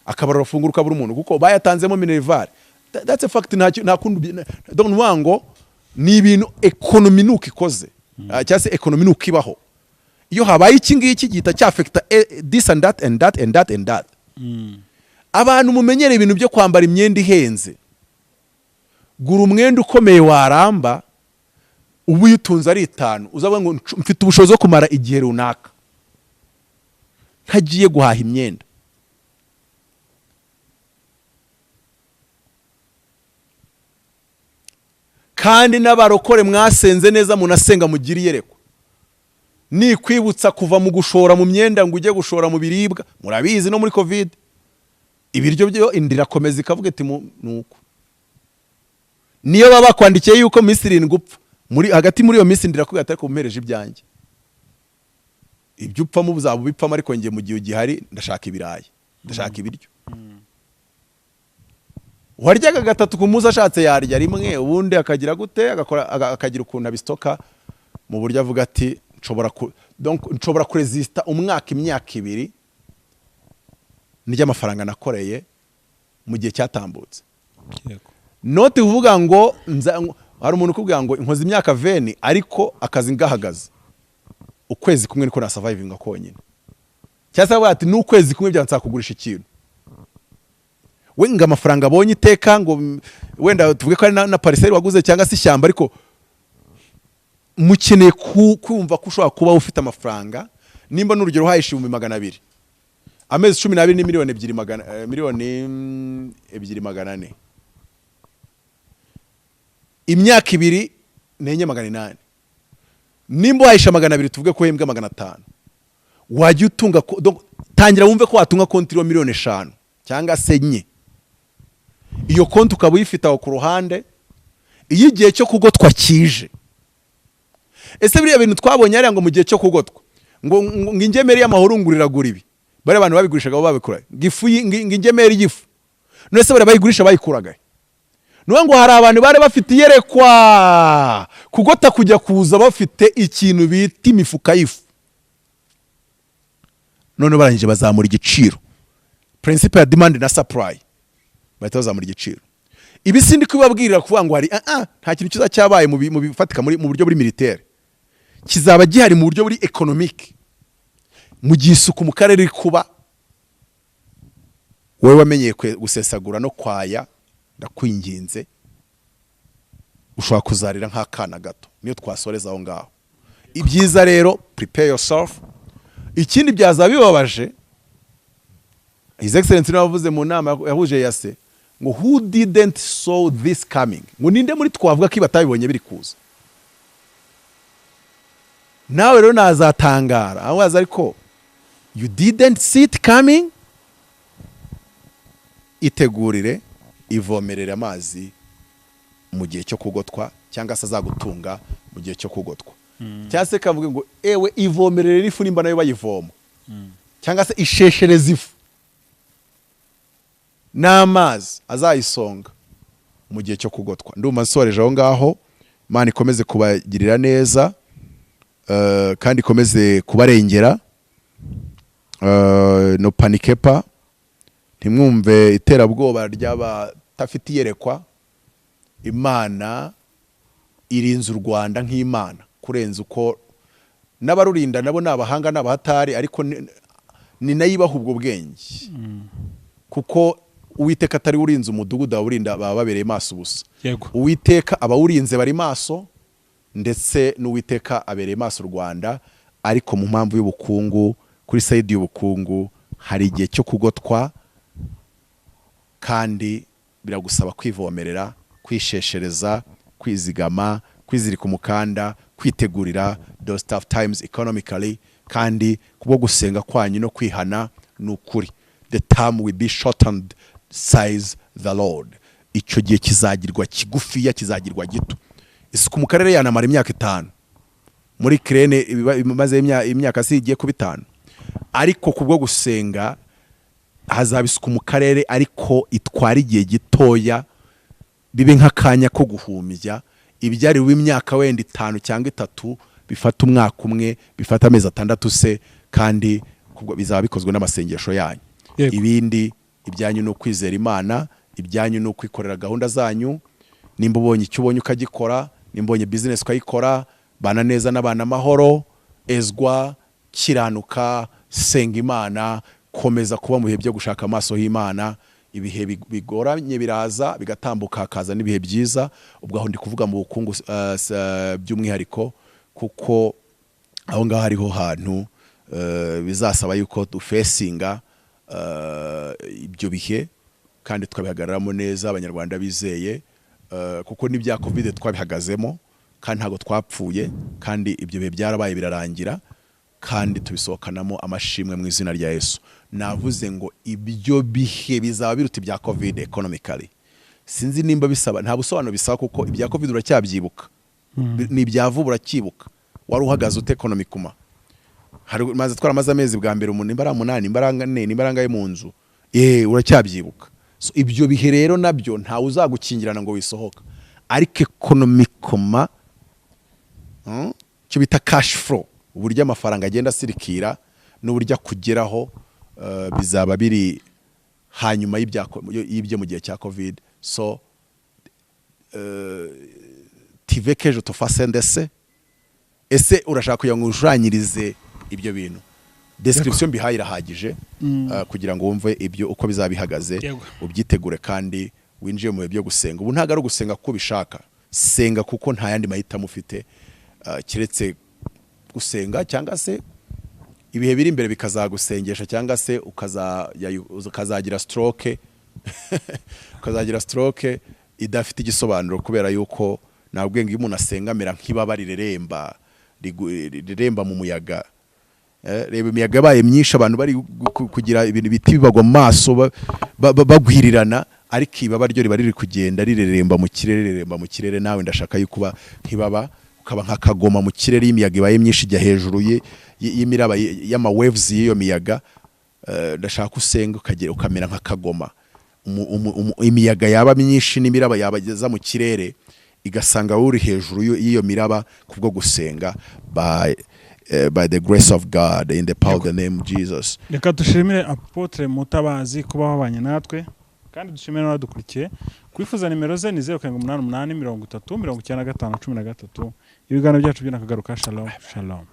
Akabara rafungura buri muntu kuko bayatanzemo minerval. That's a fact. Nta kundi donc nwango ni ibintu economy nuko ikoze. Cyangwa se economy nuko ibaho. Iyo habaye iki ngiki gihita cyafecta this and that and that and that and that. Abantu mumenyere ibintu byo kwambara imyenda ihenze. Gura umwenda ukomeye waramba, ubu yitunze ari 5, uzavuga ngo mfite ubushobozi bwo kumara igihe runaka, ntagiye guhaha imyenda. Kandi n'abarokore mwasenze neza, munasenga mugira iyerekwa. Ni kwibutsa kuva mu gushora mu myenda ngo ujye gushora mu biribwa. Murabizi no muri covid ibiryo byo indira komeza ikavuga ati nuko niyo baba kwandikiye yuko Misiri ngupfa muri hagati muri iyo minsi ndira kugira atari kumpereje ibyanjye, ibyo upfa mu buzabu bipfamo, ariko ngiye mu gihe gihari ndashaka ibirayi, ndashaka ibiryo. Waryaga gatatu ku munsi, ashatse yarya rimwe, ubundi akagira gute, akagira ukuntu abistoka mu buryo avuga ati nshobora kuresista umwaka, imyaka 2 n'ijya amafaranga nakoreye mu gihe cyatambutse. noti uvuga ngo hari umuntu ukubwira ngo inkoze imyaka 20 ariko akazi ngahagaze ukwezi kumwe niko na surviving akonyine cyasa bati n'ukwezi kumwe byansa kugurisha ikintu we nga amafaranga abonye iteka ngo wenda tuvuge ko ari na parcelle waguze cyangwa se ishyamba ariko mukeneye kumva ko ushobora kuba ufite amafaranga nimba n'urugero hayishi 200 amezi 12 ni miliyoni 2,400 imyaka 2 nenye 800 nimba wahisha 200 tuvuge ko hembwa 500 wajya utunga tangira wumve ko watunga konti ro miliyoni 5 cyangwa se 4 iyo konti ukaba uyifite aho ku ruhande iyo igihe cyo kugotwa kije ese biriya bintu twabonye ari ngo mu gihe cyo kugotwa ngo ingemeri y'amahorungurira gura ibi bare abantu babigurishaga bo babikura gifu ingemeri gifu none se bare bayigurisha bayikuraga ngo hari abantu bare bafite yerekwa kugota kujya kuza bafite ikintu bita imifuka y'ifu none barangije bazamura igiciro principle ya demand na supply bahita bazamura igiciro ibisindi kubabwirira kuvuga ngo hari nta kintu kiza cyabaye mu bifatika mu buryo buri militaire kizaba gihari mu buryo buri economic mu gisuku mu karere kuba wewe wamenyeye gusesagura no kwaya ndakwinginze ushobora kuzarira nk'akana gato niyo twasoreza aho ngaho ibyiza rero prepare yourself ikindi byazabibabaje His Excellency navuze mu nama yahuje EAC ngo who didn't saw this coming ngo ninde muri twavuga ko batabibonye biri kuza nawe rero nazatangara abaza ariko you didn't see it coming itegurire ivomerera amazi mu gihe cyo kugotwa cyangwa se azagutunga mu gihe cyo kugotwa cyase kavuge ngo ewe ivomerere ifu nimba nayo bayivoma cyangwa se isheshereza ifu n'amazi azayisonga mu gihe cyo kugotwa ndumva nsoreje aho ngaho Imana ikomeze kubagirira neza kandi ikomeze kubarengera no panikepa ntimwumve iterabwoba ry'abatafite yerekwa Imana irinze u Rwanda nk'Imana kurenza uko n'abarurinda nabo nabahanga n'abahatari ariko ni nayibaho ubwo bwenge kuko Uwiteka atari urinze umudugudu awurinda baba babereye maso ubusa Uwiteka abawurinze bari maso ndetse n'Uwiteka abereye maso u Rwanda ariko mu mpamvu y'ubukungu kuri side y'ubukungu hari igihe cyo kugotwa kandi biragusaba kwivomerera kwisheshereza kwizigama kwizirika umukanda kwitegurira those tough times economically kandi kubwo gusenga kwanyu no kwihana n'ukuri the time will be shortened says the Lord icyo gihe kizagirwa kigufiya kizagirwa gito isuku mu karere yanamara imyaka 5 muri Ukraine bimaze imyaka sigiye ku 5 ariko kubwo gusenga hazaba isuku mu karere ariko itwara igihe gitoya bibe nk'akanya ko guhumya ibyari w'imyaka wenda 5 cyangwa 3 bifata umwaka umwe bifata amezi 6 se kandi kubwo bizaba bikozwe n'amasengesho yanyu ibindi ibyanyu no kwizera Imana ibyanyu no kwikorera gahunda zanyu nimba ubonye icyo ubonye ukagikora nimba ubonye business ukayikora bana neza n'abana mahoro ezwa kiranuka senga Imana komeza kuba mu bihe byo gushaka amaso y'Imana ibihe bigoranye biraza bigatambuka hakaza n'ibihe byiza ubwo aho ndi kuvuga mu bukungu by'umwihariko kuko aho ngaho hariho hantu bizasaba yuko dufesinga ibyo bihe kandi tukabihagararamo neza abanyarwanda bizeye kuko n'ibya covid twabihagazemo kandi ntago twapfuye kandi ibyo bihe byarabaye birarangira kandi tubisohokanamo amashimwe mu izina rya Yesu navuze ngo ibyo bihe bizaba biruta ibya covid economically sinzi nimba bisaba nta busobanuro bisaba kuko ibya covid uracyabyibuka ni ibyavu urakibuka wari uhagaze ute economically hari maze twaramaze amezi bwa mbere umuntu imbara 8 imbaranga 4 imbaranga yo mu nzu uracyabyibuka so ibyo bihe rero nabyo nta uzagukingirana ngo wisohoka ariko economically cyo bita cash flow uburyo amafaranga agenda asirikira n'uburyo kugeraho bizaba biri hanyuma y'ibyo mu gihe cya covid so tive que je te fasse ndese ese urashaka kugira ngo ushushanyirize ibyo bintu description bihaye irahagije kugira ngo wumve ibyo uko bizabihagaze ubyitegure kandi winjiye mu byo gusenga. Ubu ntago ari gusenga kuko bishaka, senga kuko nta yandi mahitamo ufite kiretse gusenga, cyangwa se ibihe biri imbere bikazagusengesha, cyangwa se ukazagira stroke ukazagira stroke idafite igisobanuro, kubera yuko nabwo ngo umuntu asenga amera nk'ibaba riremba mu muyaga. Reba imiyaga yabaye myinshi, abantu bari kugira ibintu biti bibagwa mu maso bagwirirana, ariko ibaba ryo riba riri kugenda rireremba mu kirere. Nawe ndashaka yuko kuba nk'ibaba, ukaba nk'akagoma mu kirere, y'imiyaga ibaye myinshi ijya hejuru y'imiraba y'ama waves y'iyo miyaga. Ndashaka usenga ukamera nk'akagoma, imiyaga yaba myinshi n'imiraba yabageza mu kirere, igasanga uri hejuru y'iyo miraba kubwo gusenga by the grace of God, in the power of the name of Jesus. Reka dushimire Apotre Mutabazi kuba wabanye natwe, kandi dushimire n'abadukurikiye. Kwifuza nimero ze ni 0788 30 95 13. Ibiganiro byacu by'akagaruka. Shalom shalom.